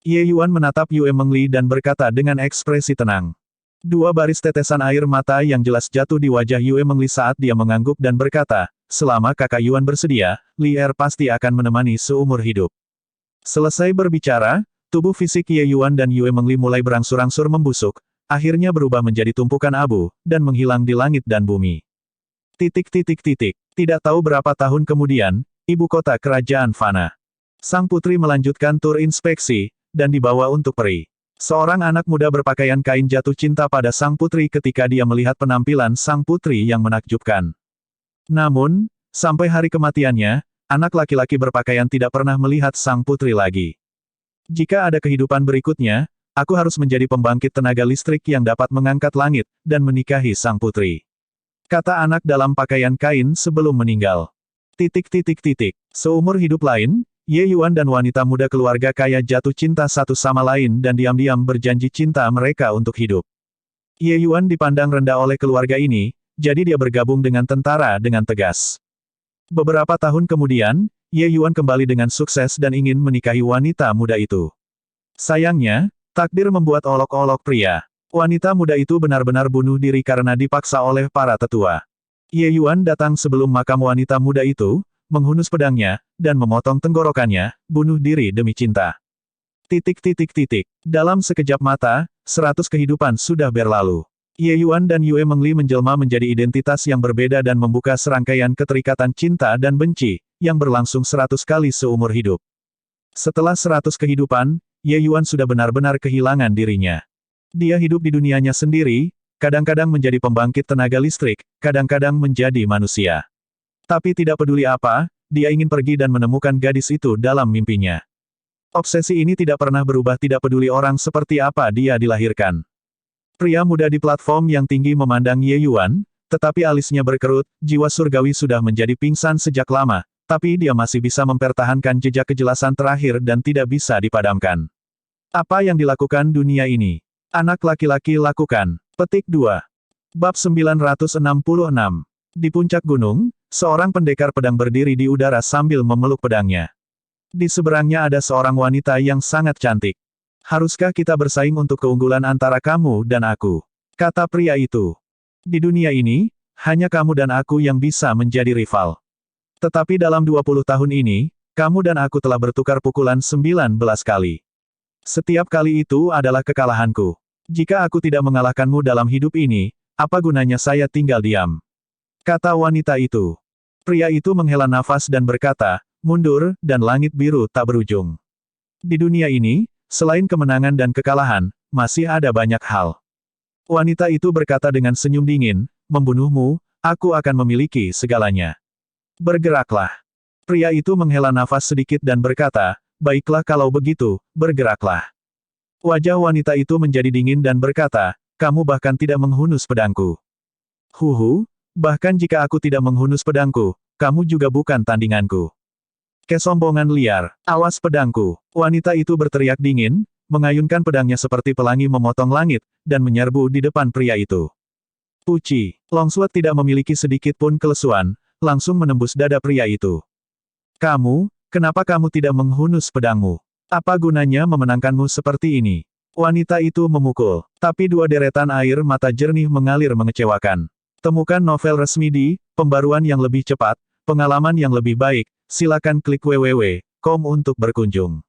Ye Yuan menatap Yue Mengli dan berkata dengan ekspresi tenang. Dua baris tetesan air mata yang jelas jatuh di wajah Yue Mengli saat dia mengangguk dan berkata, selama kakak Yuan bersedia, Li Er pasti akan menemani seumur hidup. Selesai berbicara, tubuh fisik Ye Yuan dan Yue Mengli mulai berangsur-angsur membusuk, akhirnya berubah menjadi tumpukan abu, dan menghilang di langit dan bumi. Tidak tahu berapa tahun kemudian, ibu kota kerajaan fana. Sang putri melanjutkan tur inspeksi, dan dibawa untuk peri. Seorang anak muda berpakaian kain jatuh cinta pada sang putri ketika dia melihat penampilan sang putri yang menakjubkan. Namun, sampai hari kematiannya, anak laki-laki berpakaian tidak pernah melihat sang putri lagi. Jika ada kehidupan berikutnya, aku harus menjadi pembangkit tenaga listrik yang dapat mengangkat langit, dan menikahi sang putri. Kata anak dalam pakaian kain sebelum meninggal. Seumur hidup lain, Ye Yuan dan wanita muda keluarga kaya jatuh cinta satu sama lain dan diam-diam berjanji cinta mereka untuk hidup. Ye Yuan dipandang rendah oleh keluarga ini, jadi dia bergabung dengan tentara dengan tegas. Beberapa tahun kemudian, Ye Yuan kembali dengan sukses dan ingin menikahi wanita muda itu. Sayangnya, takdir membuat olok-olok pria. Wanita muda itu benar-benar bunuh diri karena dipaksa oleh para tetua. Ye Yuan datang sebelum makam wanita muda itu, menghunus pedangnya, dan memotong tenggorokannya, bunuh diri demi cinta. Dalam sekejap mata, 100 kehidupan sudah berlalu. Ye Yuan dan Yue Mengli menjelma menjadi identitas yang berbeda dan membuka serangkaian keterikatan cinta dan benci, yang berlangsung 100 kali seumur hidup. Setelah 100 kehidupan, Ye Yuan sudah benar-benar kehilangan dirinya. Dia hidup di dunianya sendiri, kadang-kadang menjadi pembangkit tenaga listrik, kadang-kadang menjadi manusia. Tapi tidak peduli apa, dia ingin pergi dan menemukan gadis itu dalam mimpinya. Obsesi ini tidak pernah berubah tidak peduli orang seperti apa dia dilahirkan. Pria muda di platform yang tinggi memandang Ye Yuan, tetapi alisnya berkerut, jiwa surgawi sudah menjadi pingsan sejak lama, tapi dia masih bisa mempertahankan jejak kejelasan terakhir dan tidak bisa dipadamkan. Apa yang dilakukan dunia ini? Anak laki-laki lakukan. Petik 2. Bab 966. Di puncak gunung, seorang pendekar pedang berdiri di udara sambil memeluk pedangnya. Di seberangnya ada seorang wanita yang sangat cantik. Haruskah kita bersaing untuk keunggulan antara kamu dan aku? Kata pria itu. Di dunia ini, hanya kamu dan aku yang bisa menjadi rival. Tetapi dalam 20 tahun ini, kamu dan aku telah bertukar pukulan 19 kali. Setiap kali itu adalah kekalahanku. Jika aku tidak mengalahkanmu dalam hidup ini, apa gunanya saya tinggal diam? Kata wanita itu. Pria itu menghela nafas dan berkata, mundur, dan langit biru tak berujung. Di dunia ini, selain kemenangan dan kekalahan, masih ada banyak hal. Wanita itu berkata dengan senyum dingin, membunuhmu, aku akan memiliki segalanya. Bergeraklah. Pria itu menghela nafas sedikit dan berkata, baiklah kalau begitu, bergeraklah. Wajah wanita itu menjadi dingin dan berkata, kamu bahkan tidak menghunus pedangku. Bahkan jika aku tidak menghunus pedangku, kamu juga bukan tandinganku. Kesombongan liar, awas pedangku. Wanita itu berteriak dingin, mengayunkan pedangnya seperti pelangi memotong langit, dan menyerbu di depan pria itu. Puci, longsword tidak memiliki sedikit pun kelesuan, langsung menembus dada pria itu. Kenapa kamu tidak menghunus pedangmu? Apa gunanya memenangkanmu seperti ini? Wanita itu memukul, tapi dua deretan air mata jernih mengalir mengecewakan. Temukan novel resmi di Pembaruan yang lebih cepat, pengalaman yang lebih baik, silakan klik www.com untuk berkunjung.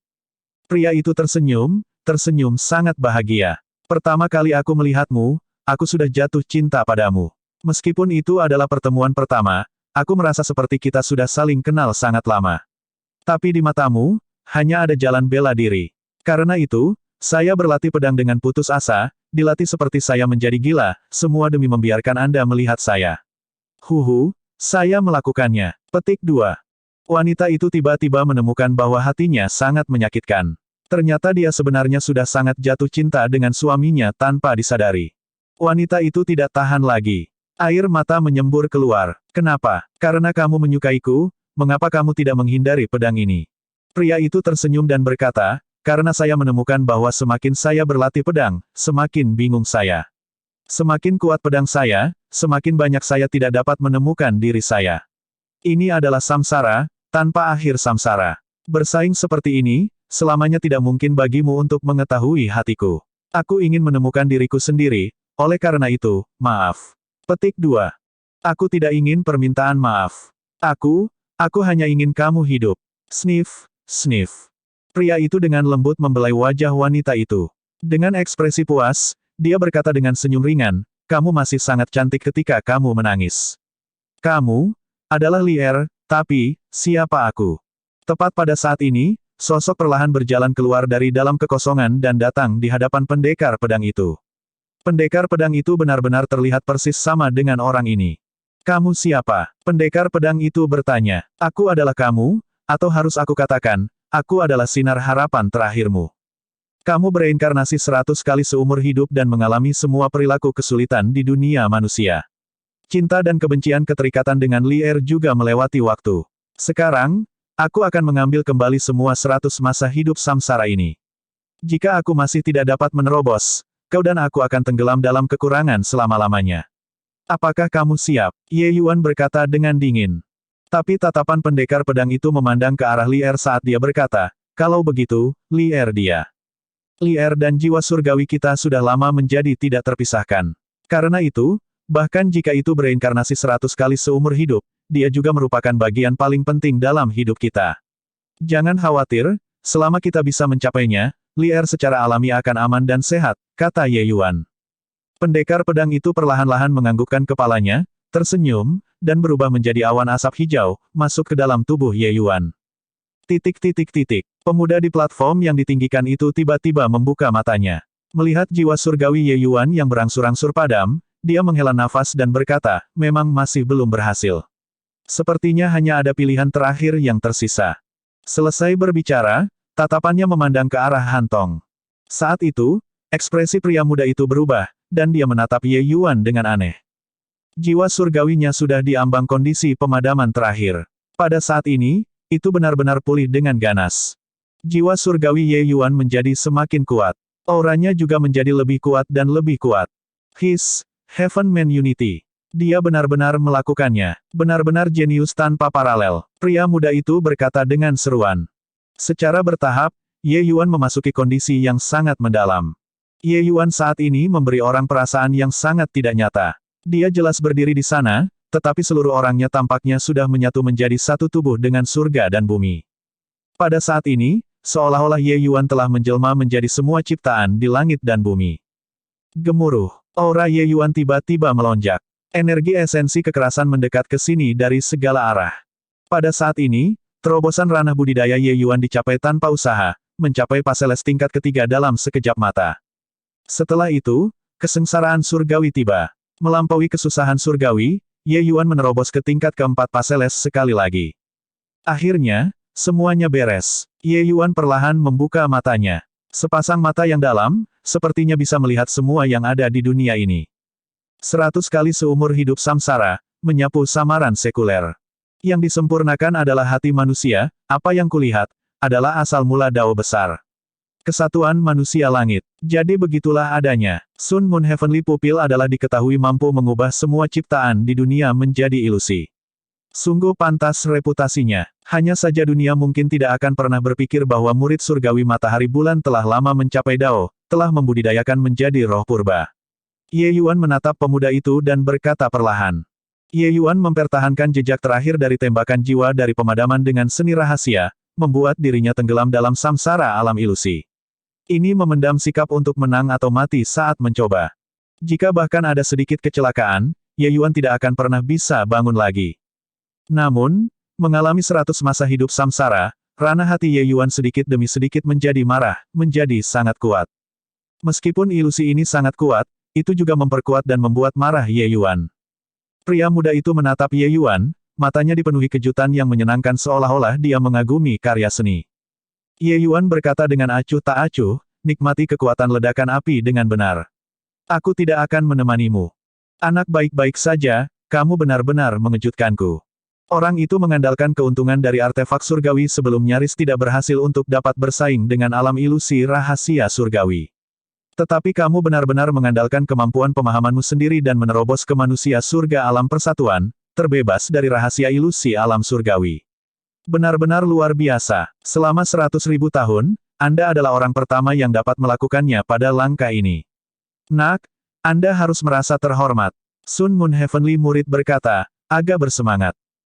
Pria itu tersenyum sangat bahagia. Pertama kali aku melihatmu, aku sudah jatuh cinta padamu. Meskipun itu adalah pertemuan pertama, aku merasa seperti kita sudah saling kenal sangat lama. Tapi di matamu, hanya ada jalan bela diri. Karena itu, saya berlatih pedang dengan putus asa, dilatih seperti saya menjadi gila, semua demi membiarkan Anda melihat saya. Saya melakukannya. Petik 2. Wanita itu tiba-tiba menemukan bahwa hatinya sangat menyakitkan. Ternyata dia sebenarnya sudah sangat jatuh cinta dengan suaminya tanpa disadari. Wanita itu tidak tahan lagi. Air mata menyembur keluar. Kenapa? Karena kamu menyukaiku, mengapa kamu tidak menghindari pedang ini? Pria itu tersenyum dan berkata, karena saya menemukan bahwa semakin saya berlatih pedang, semakin bingung saya. Semakin kuat pedang saya, semakin banyak saya tidak dapat menemukan diri saya. Ini adalah samsara, tanpa akhir samsara. Bersaing seperti ini, selamanya tidak mungkin bagimu untuk mengetahui hatiku. Aku ingin menemukan diriku sendiri, oleh karena itu, maaf. Petik 2. Aku tidak ingin permintaan maaf. Aku hanya ingin kamu hidup. Sniff, sniff. Pria itu dengan lembut membelai wajah wanita itu. Dengan ekspresi puas, dia berkata dengan senyum ringan, kamu masih sangat cantik ketika kamu menangis. Kamu adalah Lier, tapi siapa aku? Tepat pada saat ini, sosok perlahan berjalan keluar dari dalam kekosongan dan datang di hadapan pendekar pedang itu. Pendekar pedang itu benar-benar terlihat persis sama dengan orang ini. Kamu siapa? Pendekar pedang itu bertanya. Aku adalah kamu, atau harus aku katakan, aku adalah sinar harapan terakhirmu. Kamu bereinkarnasi 100 kali seumur hidup dan mengalami semua perilaku kesulitan di dunia manusia. Cinta dan kebencian keterikatan dengan Lier juga melewati waktu. Sekarang, aku akan mengambil kembali semua 100 masa hidup samsara ini. Jika aku masih tidak dapat menerobos, kau dan aku akan tenggelam dalam kekurangan selama-lamanya. Apakah kamu siap? Ye Yuan berkata dengan dingin. Tapi tatapan pendekar pedang itu memandang ke arah Lier saat dia berkata, kalau begitu, Lier dia. Lier dan jiwa surgawi kita sudah lama menjadi tidak terpisahkan. Karena itu, bahkan jika itu bereinkarnasi 100 kali seumur hidup, dia juga merupakan bagian paling penting dalam hidup kita. Jangan khawatir, selama kita bisa mencapainya, Lier secara alami akan aman dan sehat, kata Ye Yuan. Pendekar pedang itu perlahan-lahan menganggukkan kepalanya, tersenyum, dan berubah menjadi awan asap hijau, masuk ke dalam tubuh Ye Yuan. Pemuda di platform yang ditinggikan itu tiba-tiba membuka matanya. Melihat jiwa surgawi Ye Yuan yang berangsur-angsur padam, dia menghela nafas dan berkata, memang masih belum berhasil. Sepertinya hanya ada pilihan terakhir yang tersisa. Selesai berbicara, tatapannya memandang ke arah Hantong. Saat itu, ekspresi pria muda itu berubah, dan dia menatap Ye Yuan dengan aneh. Jiwa surgawinya sudah di ambang kondisi pemadaman terakhir. Pada saat ini, itu benar-benar pulih dengan ganas. Jiwa surgawi Ye Yuan menjadi semakin kuat. Auranya juga menjadi lebih kuat dan lebih kuat. His Heaven Man Unity. Dia benar-benar melakukannya. Benar-benar jenius tanpa paralel. Pria muda itu berkata dengan seruan. Secara bertahap, Ye Yuan memasuki kondisi yang sangat mendalam. Ye Yuan saat ini memberi orang perasaan yang sangat tidak nyata. Dia jelas berdiri di sana, tetapi seluruh orangnya tampaknya sudah menyatu menjadi satu tubuh dengan surga dan bumi. Pada saat ini, seolah-olah Ye Yuan telah menjelma menjadi semua ciptaan di langit dan bumi. Gemuruh. Aura Ye Yuan tiba-tiba melonjak. Energi esensi kekerasan mendekat ke sini dari segala arah. Pada saat ini, terobosan ranah budidaya Ye Yuan dicapai tanpa usaha, mencapai paseles tingkat ketiga dalam sekejap mata. Setelah itu, kesengsaraan surgawi tiba. Melampaui kesusahan surgawi, Ye Yuan menerobos ke tingkat keempat paseles sekali lagi. Akhirnya, semuanya beres. Ye Yuan perlahan membuka matanya. Sepasang mata yang dalam, sepertinya bisa melihat semua yang ada di dunia ini. 100 kali seumur hidup samsara, menyapu samaran sekuler. Yang disempurnakan adalah hati manusia, apa yang kulihat, adalah asal mula Dao besar. Kesatuan manusia langit. Jadi begitulah adanya. Sun Moon Heavenly Pupil adalah diketahui mampu mengubah semua ciptaan di dunia menjadi ilusi. Sungguh pantas reputasinya. Hanya saja dunia mungkin tidak akan pernah berpikir bahwa murid surgawi matahari bulan telah lama mencapai Dao, telah membudidayakan menjadi roh purba. Ye Yuan menatap pemuda itu dan berkata perlahan. Ye Yuan mempertahankan jejak terakhir dari tembakan jiwa dari pemadaman dengan seni rahasia, membuat dirinya tenggelam dalam samsara alam ilusi. Ini memendam sikap untuk menang atau mati saat mencoba. Jika bahkan ada sedikit kecelakaan, Ye Yuan tidak akan pernah bisa bangun lagi. Namun, mengalami 100 masa hidup samsara, ranah hati Ye Yuan sedikit demi sedikit menjadi marah, menjadi sangat kuat. Meskipun ilusi ini sangat kuat, itu juga memperkuat dan membuat marah Ye Yuan. Pria muda itu menatap Ye Yuan, matanya dipenuhi kejutan yang menyenangkan seolah-olah dia mengagumi karya seni. Ye Yuan berkata dengan acuh tak acuh, nikmati kekuatan ledakan api dengan benar. Aku tidak akan menemanimu. Anak baik-baik saja, kamu benar-benar mengejutkanku. Orang itu mengandalkan keuntungan dari artefak surgawi sebelum nyaris tidak berhasil untuk dapat bersaing dengan alam ilusi rahasia surgawi. Tetapi kamu benar-benar mengandalkan kemampuan pemahamanmu sendiri dan menerobos ke manusia surga alam persatuan, terbebas dari rahasia ilusi alam surgawi. Benar-benar luar biasa. Selama 100.000 tahun, Anda adalah orang pertama yang dapat melakukannya pada langkah ini. Nak, Anda harus merasa terhormat. Sun Moon Heavenly Murid berkata, agak bersemangat.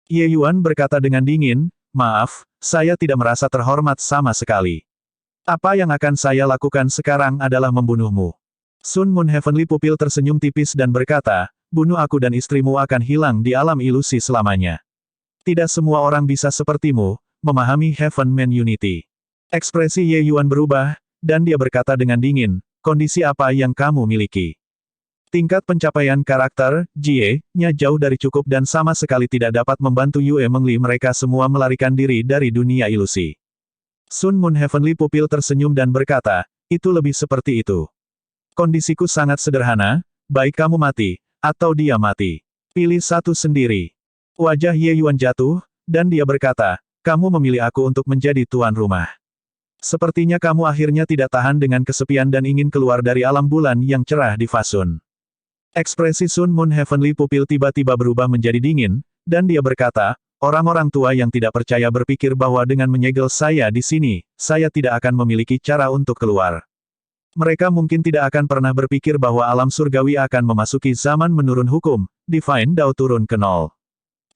Ye Yuan berkata dengan dingin, maaf, saya tidak merasa terhormat sama sekali. Apa yang akan saya lakukan sekarang adalah membunuhmu. Sun Moon Heavenly Pupil tersenyum tipis dan berkata, bunuh aku dan istrimu akan hilang di alam ilusi selamanya. Tidak semua orang bisa sepertimu, memahami Heaven Man Unity. Ekspresi Ye Yuan berubah, dan dia berkata dengan dingin, kondisi apa yang kamu miliki? Tingkat pencapaian karakter, Jie-nya jauh dari cukup dan sama sekali tidak dapat membantu Yue Mengli mereka semua melarikan diri dari dunia ilusi. Sun Moon Heavenly Pupil tersenyum dan berkata, itu lebih seperti itu. Kondisiku sangat sederhana, baik kamu mati, atau dia mati. Pilih satu sendiri. Wajah Ye Yuan jatuh, dan dia berkata, kamu memilih aku untuk menjadi tuan rumah. Sepertinya kamu akhirnya tidak tahan dengan kesepian dan ingin keluar dari alam bulan yang cerah di Fasun. Ekspresi Sun Moon Heavenly Pupil tiba-tiba berubah menjadi dingin, dan dia berkata, orang-orang tua yang tidak percaya berpikir bahwa dengan menyegel saya di sini, saya tidak akan memiliki cara untuk keluar. Mereka mungkin tidak akan pernah berpikir bahwa alam surgawi akan memasuki zaman menurun hukum, Divine Dao turun ke nol.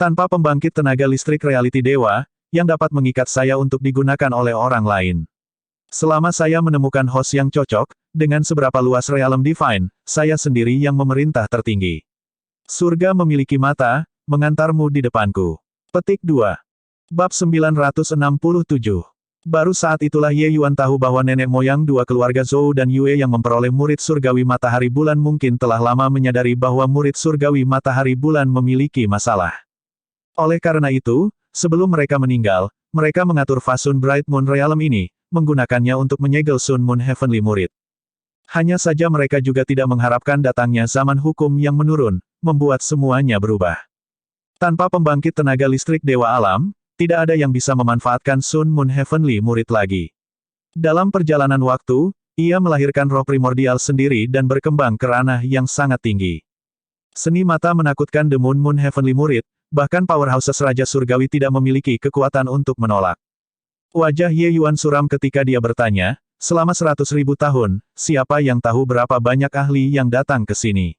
Tanpa pembangkit tenaga listrik reality dewa, yang dapat mengikat saya untuk digunakan oleh orang lain. Selama saya menemukan host yang cocok, dengan seberapa luas realm Divine, saya sendiri yang memerintah tertinggi. Surga memiliki mata, mengantarmu di depanku. Petik 2. Bab 967. Baru saat itulah Ye Yuan tahu bahwa nenek moyang dua keluarga Zhou dan Yue yang memperoleh murid surgawi matahari bulan mungkin telah lama menyadari bahwa murid surgawi matahari bulan memiliki masalah. Oleh karena itu, sebelum mereka meninggal, mereka mengatur Fasun Bright Moon Realm ini, menggunakannya untuk menyegel Sun Moon Heavenly Murid. Hanya saja mereka juga tidak mengharapkan datangnya zaman hukum yang menurun, membuat semuanya berubah. Tanpa pembangkit tenaga listrik Dewa Alam, tidak ada yang bisa memanfaatkan Sun Moon Heavenly Murid lagi. Dalam perjalanan waktu, ia melahirkan roh primordial sendiri dan berkembang ke ranah yang sangat tinggi. Seni mata menakutkan The Moon Moon Heavenly Murid, bahkan powerhouses Raja Surgawi tidak memiliki kekuatan untuk menolak. Wajah Ye Yuan suram ketika dia bertanya, selama 100.000 tahun, siapa yang tahu berapa banyak ahli yang datang ke sini?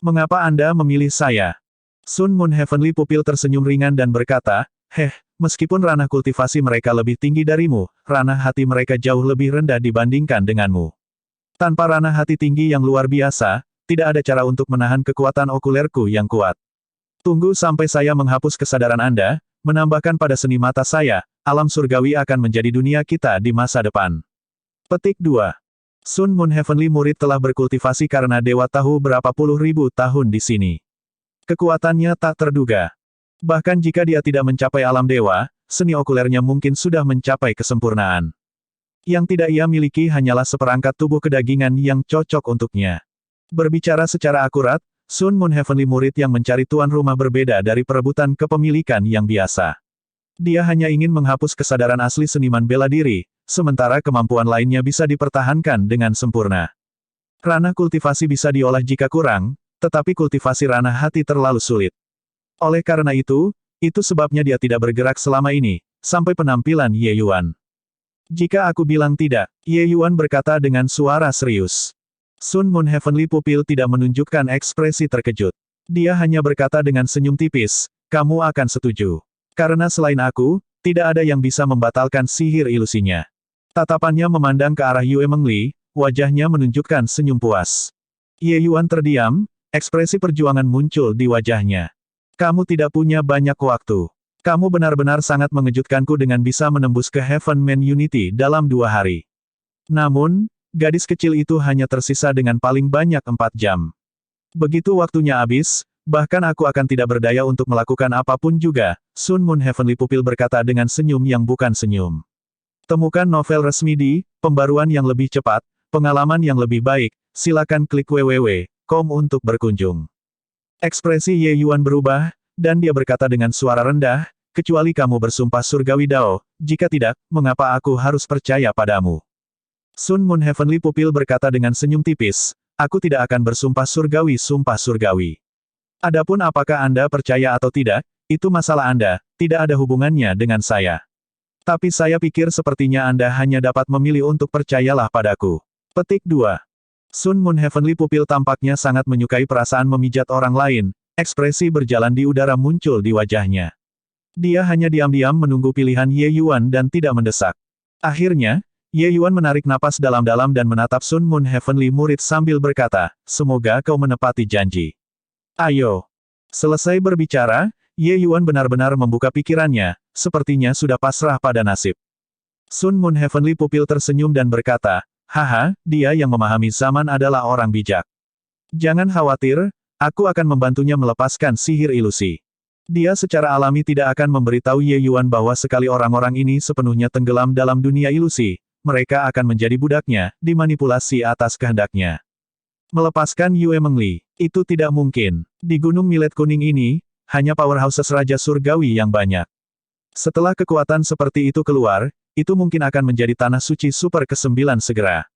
Mengapa Anda memilih saya? Sun Moon Heavenly Pupil tersenyum ringan dan berkata, meskipun ranah kultivasi mereka lebih tinggi darimu, ranah hati mereka jauh lebih rendah dibandingkan denganmu. Tanpa ranah hati tinggi yang luar biasa, tidak ada cara untuk menahan kekuatan okulerku yang kuat. Tunggu sampai saya menghapus kesadaran Anda, menambahkan pada seni mata saya, alam surgawi akan menjadi dunia kita di masa depan. Petik 2. Sun Moon Heavenly Murid telah berkultivasi karena dewa tahu berapa puluh ribu tahun di sini. Kekuatannya tak terduga. Bahkan jika dia tidak mencapai alam dewa, seni okulernya mungkin sudah mencapai kesempurnaan. Yang tidak ia miliki hanyalah seperangkat tubuh kedagingan yang cocok untuknya. Berbicara secara akurat, Sun Moon Heavenly Murid yang mencari tuan rumah berbeda dari perebutan kepemilikan yang biasa. Dia hanya ingin menghapus kesadaran asli seniman bela diri, sementara kemampuan lainnya bisa dipertahankan dengan sempurna. Ranah kultivasi bisa diolah jika kurang, tetapi kultivasi ranah hati terlalu sulit. Oleh karena itu sebabnya dia tidak bergerak selama ini, sampai penampilan Ye Yuan. Jika aku bilang tidak, Ye Yuan berkata dengan suara serius. Sun Moon Heavenly Pupil tidak menunjukkan ekspresi terkejut. Dia hanya berkata dengan senyum tipis, kamu akan setuju. Karena selain aku, tidak ada yang bisa membatalkan sihir ilusinya. Tatapannya memandang ke arah Yue Mengli, wajahnya menunjukkan senyum puas. Ye Yuan terdiam, ekspresi perjuangan muncul di wajahnya. Kamu tidak punya banyak waktu. Kamu benar-benar sangat mengejutkanku dengan bisa menembus ke Heaven Man Unity dalam 2 hari. Namun, gadis kecil itu hanya tersisa dengan paling banyak 4 jam. Begitu waktunya habis, bahkan aku akan tidak berdaya untuk melakukan apapun juga, Sun Moon Heavenly Pupil berkata dengan senyum yang bukan senyum. Temukan novel resmi di pembaruan yang lebih cepat, pengalaman yang lebih baik, silakan klik www.com untuk berkunjung. Ekspresi Ye Yuan berubah, dan dia berkata dengan suara rendah, kecuali kamu bersumpah surgawi Dao, jika tidak, mengapa aku harus percaya padamu? Sun Moon Heavenly Pupil berkata dengan senyum tipis, aku tidak akan bersumpah surgawi sumpah surgawi. Adapun apakah Anda percaya atau tidak, itu masalah Anda, tidak ada hubungannya dengan saya. Tapi saya pikir sepertinya Anda hanya dapat memilih untuk percayalah padaku. Petik 2. Sun Moon Heavenly Pupil tampaknya sangat menyukai perasaan memijat orang lain, ekspresi berjalan di udara muncul di wajahnya. Dia hanya diam-diam menunggu pilihan Ye Yuan dan tidak mendesak. Akhirnya, Ye Yuan menarik napas dalam-dalam dan menatap Sun Moon Heavenly Murid sambil berkata, semoga kau menepati janji. Ayo. Selesai berbicara, Ye Yuan benar-benar membuka pikirannya, sepertinya sudah pasrah pada nasib. Sun Moon Heavenly Pupil tersenyum dan berkata, haha, dia yang memahami zaman adalah orang bijak. Jangan khawatir, aku akan membantunya melepaskan sihir ilusi. Dia secara alami tidak akan memberitahu Ye Yuan bahwa sekali orang-orang ini sepenuhnya tenggelam dalam dunia ilusi, mereka akan menjadi budaknya, dimanipulasi atas kehendaknya. Melepaskan Yue Mengli, itu tidak mungkin. Di Gunung Millet Kuning ini, hanya powerhouses Raja Surgawi yang banyak. Setelah kekuatan seperti itu keluar, itu mungkin akan menjadi tanah suci super ke-9 segera.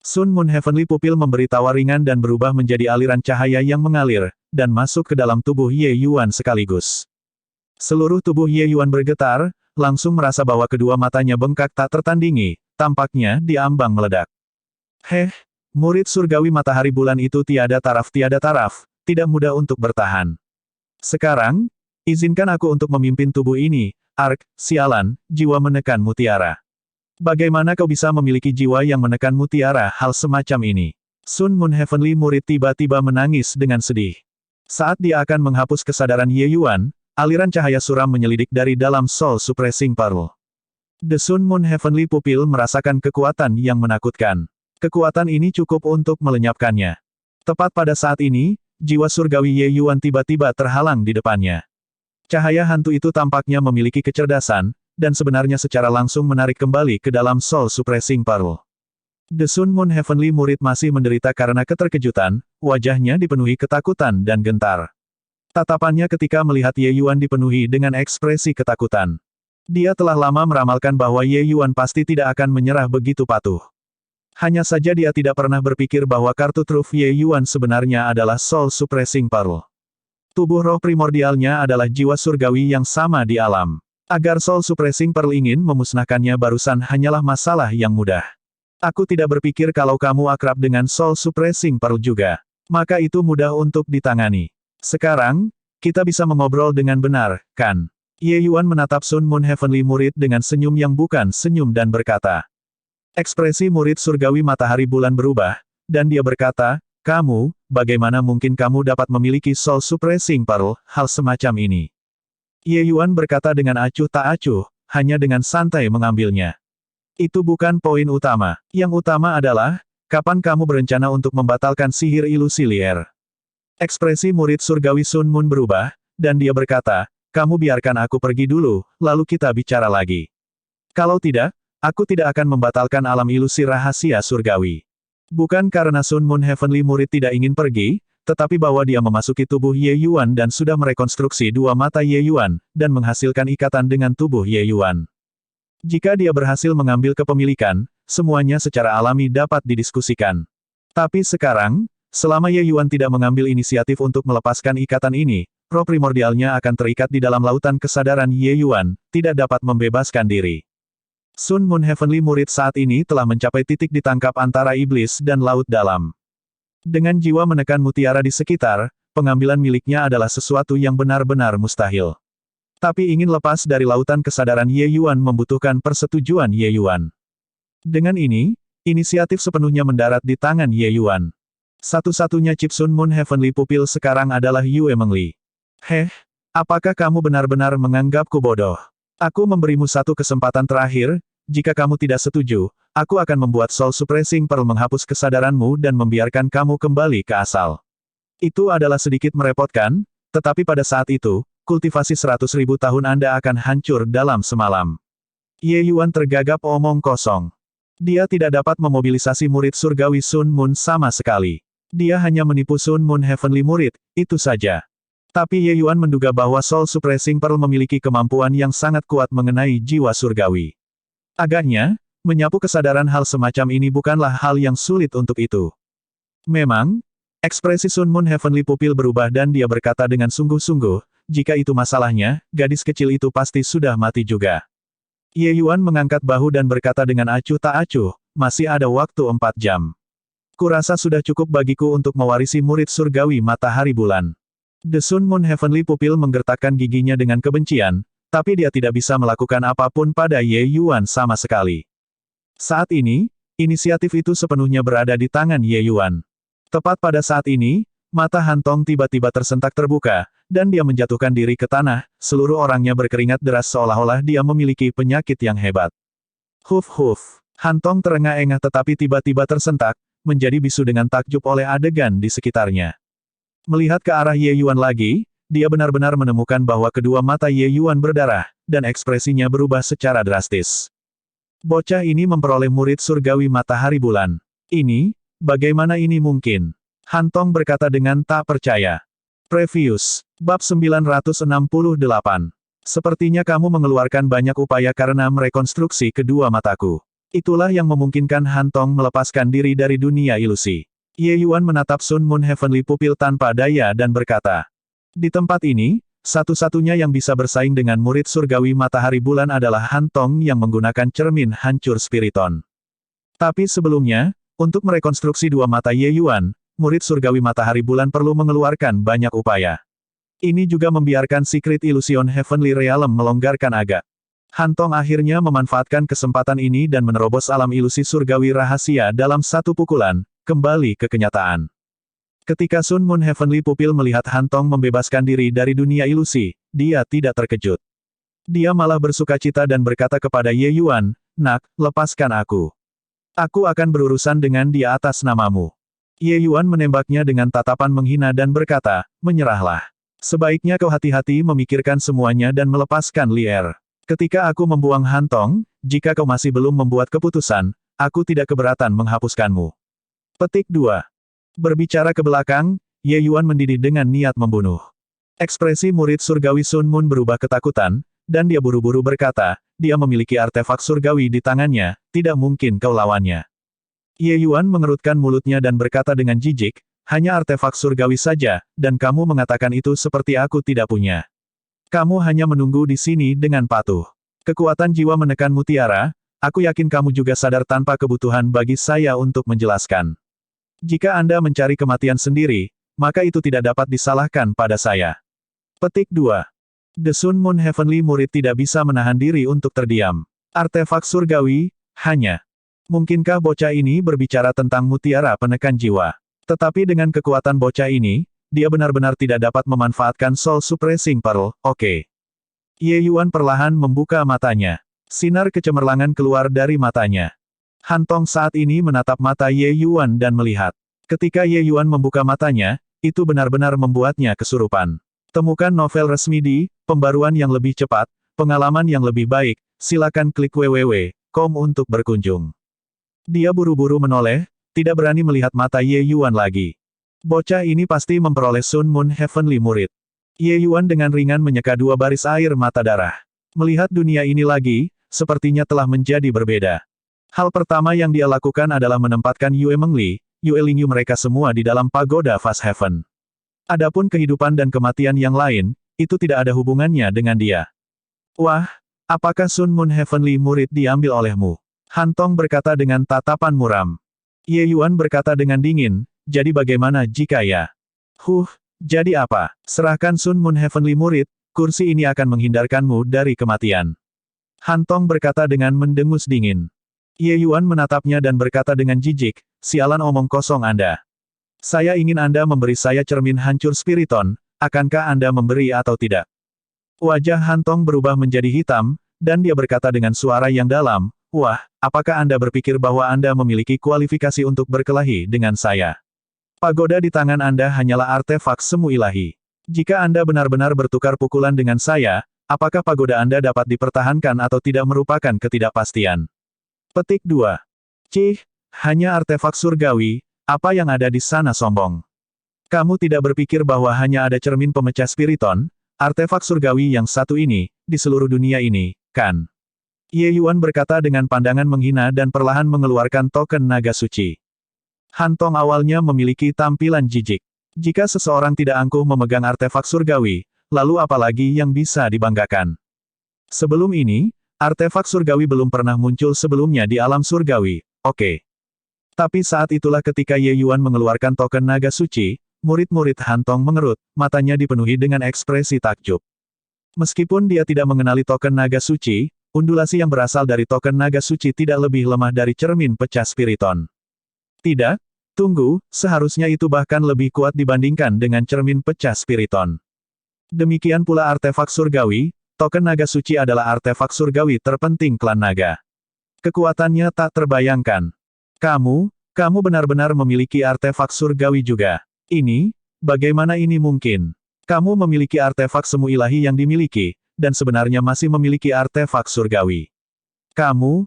Sun Moon Heavenly Pupil memberi tawa ringan dan berubah menjadi aliran cahaya yang mengalir, dan masuk ke dalam tubuh Ye Yuan sekaligus. Seluruh tubuh Ye Yuan bergetar, langsung merasa bahwa kedua matanya bengkak tak tertandingi, tampaknya diambang meledak. Heh, murid surgawi matahari bulan itu tiada taraf, tidak mudah untuk bertahan. Sekarang, izinkan aku untuk memimpin tubuh ini, Ark, sialan, jiwa menekan mutiara. Bagaimana kau bisa memiliki jiwa yang menekan mutiara hal semacam ini? Sun Moon Heavenly Murid tiba-tiba menangis dengan sedih. Saat dia akan menghapus kesadaran Ye Yuan, aliran cahaya suram menyelidik dari dalam Soul Suppressing Pearl. The Sun Moon Heavenly Pupil merasakan kekuatan yang menakutkan. Kekuatan ini cukup untuk melenyapkannya. Tepat pada saat ini, jiwa surgawi Ye Yuan tiba-tiba terhalang di depannya. Cahaya hantu itu tampaknya memiliki kecerdasan, dan sebenarnya secara langsung menarik kembali ke dalam Soul Suppressing Pearl. The Sun Moon Heavenly Murid masih menderita karena keterkejutan, wajahnya dipenuhi ketakutan dan gentar. Tatapannya ketika melihat Ye Yuan dipenuhi dengan ekspresi ketakutan. Dia telah lama meramalkan bahwa Ye Yuan pasti tidak akan menyerah begitu patuh. Hanya saja dia tidak pernah berpikir bahwa kartu truf Ye Yuan sebenarnya adalah Soul Suppressing Pearl. Tubuh roh primordialnya adalah jiwa surgawi yang sama di alam. Agar Soul Suppressing Pearl ingin memusnahkannya barusan hanyalah masalah yang mudah. Aku tidak berpikir kalau kamu akrab dengan Soul Suppressing Pearl juga. Maka itu mudah untuk ditangani. Sekarang, kita bisa mengobrol dengan benar, kan? Ye Yuan menatap Sun Moon Heavenly Murid dengan senyum yang bukan senyum dan berkata. Ekspresi murid surgawi matahari bulan berubah, dan dia berkata, kamu, bagaimana mungkin kamu dapat memiliki Soul Suppressing Pearl, hal semacam ini? Ye Yuan berkata dengan acuh tak acuh, hanya dengan santai mengambilnya. Itu bukan poin utama. Yang utama adalah, kapan kamu berencana untuk membatalkan sihir ilusi liar? Ekspresi murid surgawi Sun Moon berubah, dan dia berkata, kamu biarkan aku pergi dulu, lalu kita bicara lagi. Kalau tidak, aku tidak akan membatalkan alam ilusi rahasia surgawi. Bukan karena Sun Moon Heavenly Murid tidak ingin pergi, tetapi bahwa dia memasuki tubuh Ye Yuan dan sudah merekonstruksi dua mata Ye Yuan, dan menghasilkan ikatan dengan tubuh Ye Yuan. Jika dia berhasil mengambil kepemilikan, semuanya secara alami dapat didiskusikan. Tapi sekarang, selama Ye Yuan tidak mengambil inisiatif untuk melepaskan ikatan ini, roh primordialnya akan terikat di dalam lautan kesadaran Ye Yuan, tidak dapat membebaskan diri. Sun Moon Heavenly Murid saat ini telah mencapai titik ditangkap antara iblis dan laut dalam. Dengan jiwa menekan mutiara di sekitar, pengambilan miliknya adalah sesuatu yang benar-benar mustahil. Tapi ingin lepas dari lautan kesadaran Ye Yuan membutuhkan persetujuan Ye Yuan. Dengan ini, inisiatif sepenuhnya mendarat di tangan Ye Yuan. Satu-satunya chip Sun Moon Heavenly Pupil sekarang adalah Yue Mengli. Heh, apakah kamu benar-benar menganggapku bodoh? Aku memberimu satu kesempatan terakhir, jika kamu tidak setuju, aku akan membuat Soul Suppressing Pearl menghapus kesadaranmu dan membiarkan kamu kembali ke asal. Itu adalah sedikit merepotkan, tetapi pada saat itu, kultivasi 100.000 tahun Anda akan hancur dalam semalam. Ye Yuan tergagap omong kosong. Dia tidak dapat memobilisasi murid surgawi Sun Moon sama sekali. Dia hanya menipu Sun Moon Heavenly Murid, itu saja. Tapi Ye Yuan menduga bahwa Soul Suppressing Pearl memiliki kemampuan yang sangat kuat mengenai jiwa surgawi. Agaknya, menyapu kesadaran hal semacam ini bukanlah hal yang sulit untuk itu. Memang, Ekspresi Sun Moon Heavenly Pupil berubah dan dia berkata dengan sungguh-sungguh, jika itu masalahnya, gadis kecil itu pasti sudah mati juga. Ye Yuan mengangkat bahu dan berkata dengan acuh tak acuh, masih ada waktu 4 jam. Kurasa sudah cukup bagiku untuk mewarisi murid surgawi matahari bulan. The Sun Moon Heavenly Pupil menggertakkan giginya dengan kebencian, tapi dia tidak bisa melakukan apapun pada Ye Yuan sama sekali. Saat ini, inisiatif itu sepenuhnya berada di tangan Ye Yuan. Tepat pada saat ini, mata Han Tong tiba-tiba tersentak terbuka, dan dia menjatuhkan diri ke tanah, seluruh orangnya berkeringat deras seolah-olah dia memiliki penyakit yang hebat. Huf. Han Tong terengah-engah tetapi tiba-tiba tersentak, menjadi bisu dengan takjub oleh adegan di sekitarnya. Melihat ke arah Ye Yuan lagi, dia benar-benar menemukan bahwa kedua mata Ye Yuan berdarah, dan ekspresinya berubah secara drastis. Bocah ini memperoleh murid surgawi matahari bulan. Bagaimana ini mungkin? Han Tong berkata dengan tak percaya. Previous, bab 968. Sepertinya kamu mengeluarkan banyak upaya karena merekonstruksi kedua mataku. Itulah yang memungkinkan Han Tong melepaskan diri dari dunia ilusi. Ye Yuan menatap Sun Moon Heavenly Pupil tanpa daya dan berkata, di tempat ini, satu-satunya yang bisa bersaing dengan murid surgawi matahari bulan adalah Han Tong yang menggunakan cermin hancur spiriton. Tapi sebelumnya, untuk merekonstruksi dua mata Ye Yuan, murid surgawi matahari bulan perlu mengeluarkan banyak upaya. Ini juga membiarkan Secret Illusion Heavenly Realm melonggarkan agak. Han Tong akhirnya memanfaatkan kesempatan ini dan menerobos alam ilusi surgawi rahasia dalam satu pukulan, kembali ke kenyataan. Ketika Sun Moon Heavenly Pupil melihat Han Tong membebaskan diri dari dunia ilusi, dia tidak terkejut. Dia malah bersukacita dan berkata kepada Ye Yuan, "Nak, lepaskan aku. Aku akan berurusan dengan dia atas namamu." Ye Yuan menembaknya dengan tatapan menghina dan berkata, "Menyerahlah. Sebaiknya kau hati-hati memikirkan semuanya dan melepaskan Li Er. Ketika aku membuang Han Tong, jika kau masih belum membuat keputusan, aku tidak keberatan menghapuskanmu." Petik 2. Berbicara ke belakang, Ye Yuan mendidih dengan niat membunuh. Ekspresi murid surgawi Sun Moon berubah ketakutan, dan dia buru-buru berkata, dia memiliki artefak surgawi di tangannya, tidak mungkin kau lawannya. Ye Yuan mengerutkan mulutnya dan berkata dengan jijik, hanya artefak surgawi saja, dan kamu mengatakan itu seperti aku tidak punya. Kamu hanya menunggu di sini dengan patuh. Kekuatan jiwa menekan mutiara, aku yakin kamu juga sadar tanpa kebutuhan bagi saya untuk menjelaskan. Jika Anda mencari kematian sendiri, maka itu tidak dapat disalahkan pada saya. Petik 2. The Sun Moon Heavenly Murid tidak bisa menahan diri untuk terdiam. Artefak surgawi, hanya. Mungkinkah bocah ini berbicara tentang mutiara penekan jiwa? Tetapi dengan kekuatan bocah ini, dia benar-benar tidak dapat memanfaatkan Soul Suppressing Pearl, oke. Ye Yuan perlahan membuka matanya. Sinar kecemerlangan keluar dari matanya. Han Tong saat ini menatap mata Ye Yuan dan melihat. Ketika Ye Yuan membuka matanya, itu benar-benar membuatnya kesurupan. Temukan novel resmi di Pembaruan yang lebih cepat, pengalaman yang lebih baik, silakan klik www.com untuk berkunjung. Dia buru-buru menoleh, tidak berani melihat mata Ye Yuan lagi. Bocah ini pasti memperoleh Sun Moon Heavenly Murid. Ye Yuan dengan ringan menyeka dua baris air mata darah. Melihat dunia ini lagi, sepertinya telah menjadi berbeda. Hal pertama yang dia lakukan adalah menempatkan Yue Mengli, Yue Lingyu mereka semua di dalam pagoda Fast Heaven. Adapun kehidupan dan kematian yang lain, itu tidak ada hubungannya dengan dia. Wah, apakah Sun Moon Heavenly Murid diambil olehmu? Han Tong berkata dengan tatapan muram. Ye Yuan berkata dengan dingin, jadi bagaimana jika ya? Jadi apa? Serahkan Sun Moon Heavenly Murid, kursi ini akan menghindarkanmu dari kematian. Han Tong berkata dengan mendengus dingin. Ye Yuan menatapnya dan berkata dengan jijik, sialan omong kosong Anda. Saya ingin Anda memberi saya cermin hancur spiriton, akankah Anda memberi atau tidak? Wajah Han Tong berubah menjadi hitam, dan dia berkata dengan suara yang dalam, wah, apakah Anda berpikir bahwa Anda memiliki kualifikasi untuk berkelahi dengan saya? Pagoda di tangan Anda hanyalah artefak semu ilahi. Jika Anda benar-benar bertukar pukulan dengan saya, apakah pagoda Anda dapat dipertahankan atau tidak merupakan ketidakpastian? Petik 2. Cih, hanya artefak surgawi, apa yang ada di sana sombong? Kamu tidak berpikir bahwa hanya ada cermin pemecah spiriton, artefak surgawi yang satu ini, di seluruh dunia ini, kan? Ye Yuan berkata dengan pandangan menghina dan perlahan mengeluarkan token naga suci. Han Tong awalnya memiliki tampilan jijik. Jika seseorang tidak angkuh memegang artefak surgawi, lalu apalagi yang bisa dibanggakan? Sebelum ini, artefak surgawi belum pernah muncul sebelumnya di alam surgawi, oke. Tapi saat itulah ketika Ye Yuan mengeluarkan token naga suci, murid-murid Han Tong mengerut, matanya dipenuhi dengan ekspresi takjub. Meskipun dia tidak mengenali token naga suci, undulasi yang berasal dari token naga suci tidak lebih lemah dari cermin pecah spiriton. Tidak, tunggu, seharusnya itu bahkan lebih kuat dibandingkan dengan cermin pecah spiriton. Demikian pula artefak surgawi, token naga suci adalah artefak surgawi terpenting klan naga. Kekuatannya tak terbayangkan. Kamu benar-benar memiliki artefak surgawi juga. Ini, bagaimana ini mungkin? Kamu memiliki artefak semu ilahi yang dimiliki, dan sebenarnya masih memiliki artefak surgawi. Kamu.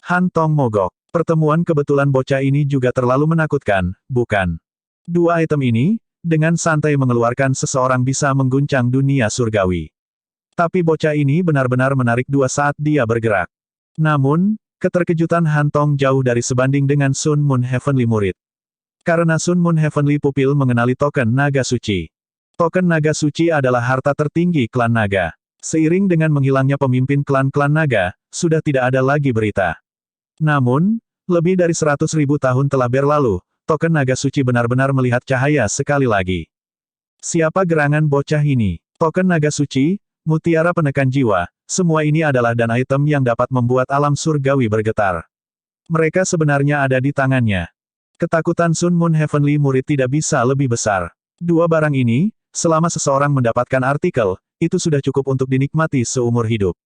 Han Tong mogok. Pertemuan kebetulan bocah ini juga terlalu menakutkan, bukan? Dua item ini, dengan santai mengeluarkan seseorang bisa mengguncang dunia surgawi. Tapi bocah ini benar-benar menarik dua saat dia bergerak. Namun, keterkejutan Han Tong jauh dari sebanding dengan Sun Moon Heavenly Murid. Karena Sun Moon Heavenly Pupil mengenali token naga suci. Token naga suci adalah harta tertinggi klan naga. Seiring dengan menghilangnya pemimpin klan-klan naga, sudah tidak ada lagi berita. Namun, lebih dari 100.000 tahun telah berlalu, token naga suci benar-benar melihat cahaya sekali lagi. Siapa gerangan bocah ini? Token naga suci, mutiara penekan jiwa, semua ini adalah dan item yang dapat membuat alam surgawi bergetar. Mereka sebenarnya ada di tangannya. Ketakutan Sun Moon Heavenly Murid tidak bisa lebih besar. Dua barang ini, selama seseorang mendapatkan artikel, itu sudah cukup untuk dinikmati seumur hidup.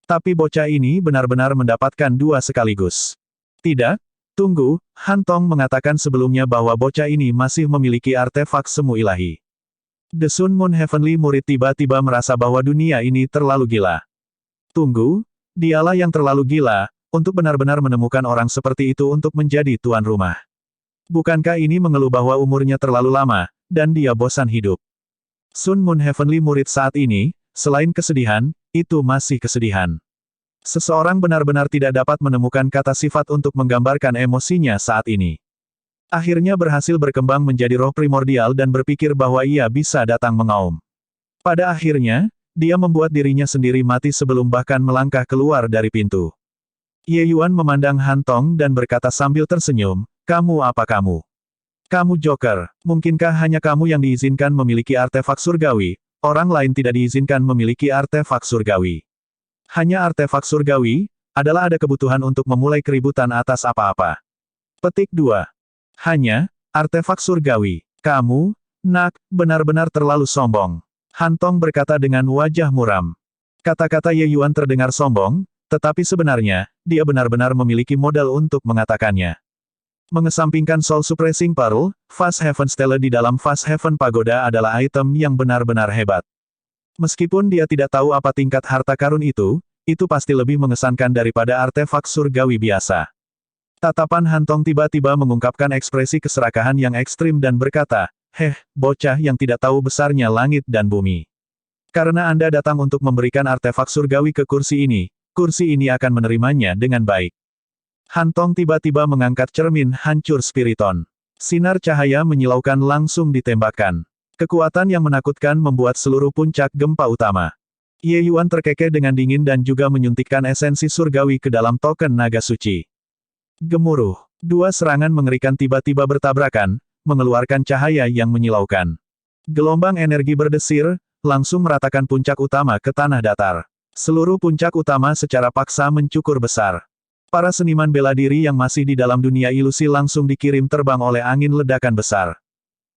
Tapi bocah ini benar-benar mendapatkan dua sekaligus. Tidak, tunggu, Han Tong mengatakan sebelumnya bahwa bocah ini masih memiliki artefak semu ilahi. The Sun Moon Heavenly Murid tiba-tiba merasa bahwa dunia ini terlalu gila. Tunggu, dialah yang terlalu gila, untuk benar-benar menemukan orang seperti itu untuk menjadi tuan rumah. Bukankah ini mengeluh bahwa umurnya terlalu lama, dan dia bosan hidup? Sun Moon Heavenly Murid saat ini, selain kesedihan, itu masih kesedihan. Seseorang benar-benar tidak dapat menemukan kata sifat untuk menggambarkan emosinya saat ini. Akhirnya berhasil berkembang menjadi roh primordial dan berpikir bahwa ia bisa datang mengaum. Pada akhirnya, dia membuat dirinya sendiri mati sebelum bahkan melangkah keluar dari pintu. Ye Yuan memandang Han Tong dan berkata sambil tersenyum, "Kamu apa kamu? Kamu Joker, mungkinkah hanya kamu yang diizinkan memiliki artefak surgawi? Orang lain tidak diizinkan memiliki artefak surgawi. Hanya artefak surgawi, adalah ada kebutuhan untuk memulai keributan atas apa-apa." Petik 2. Hanya, artefak surgawi. Kamu, nak, benar-benar terlalu sombong. Han Tong berkata dengan wajah muram. Kata-kata Ye Yuan terdengar sombong, tetapi sebenarnya, dia benar-benar memiliki modal untuk mengatakannya. Mengesampingkan Soul Suppressing Pearl, Fast Heaven Stele di dalam Fast Heaven Pagoda adalah item yang benar-benar hebat. Meskipun dia tidak tahu apa tingkat harta karun itu pasti lebih mengesankan daripada artefak surgawi biasa. Tatapan Han Tong tiba-tiba mengungkapkan ekspresi keserakahan yang ekstrim dan berkata, bocah yang tidak tahu besarnya langit dan bumi. Karena Anda datang untuk memberikan artefak surgawi ke kursi ini akan menerimanya dengan baik. Han Tong tiba-tiba mengangkat cermin hancur spiriton. Sinar cahaya menyilaukan langsung ditembakkan. Kekuatan yang menakutkan membuat seluruh puncak gempa utama. Ye Yuan terkekeh dengan dingin dan juga menyuntikkan esensi surgawi ke dalam token naga suci. Gemuruh. Dua serangan mengerikan tiba-tiba bertabrakan, mengeluarkan cahaya yang menyilaukan. Gelombang energi berdesir, langsung meratakan puncak utama ke tanah datar. Seluruh puncak utama secara paksa mencukur besar. Para seniman bela diri yang masih di dalam dunia ilusi langsung dikirim terbang oleh angin ledakan besar.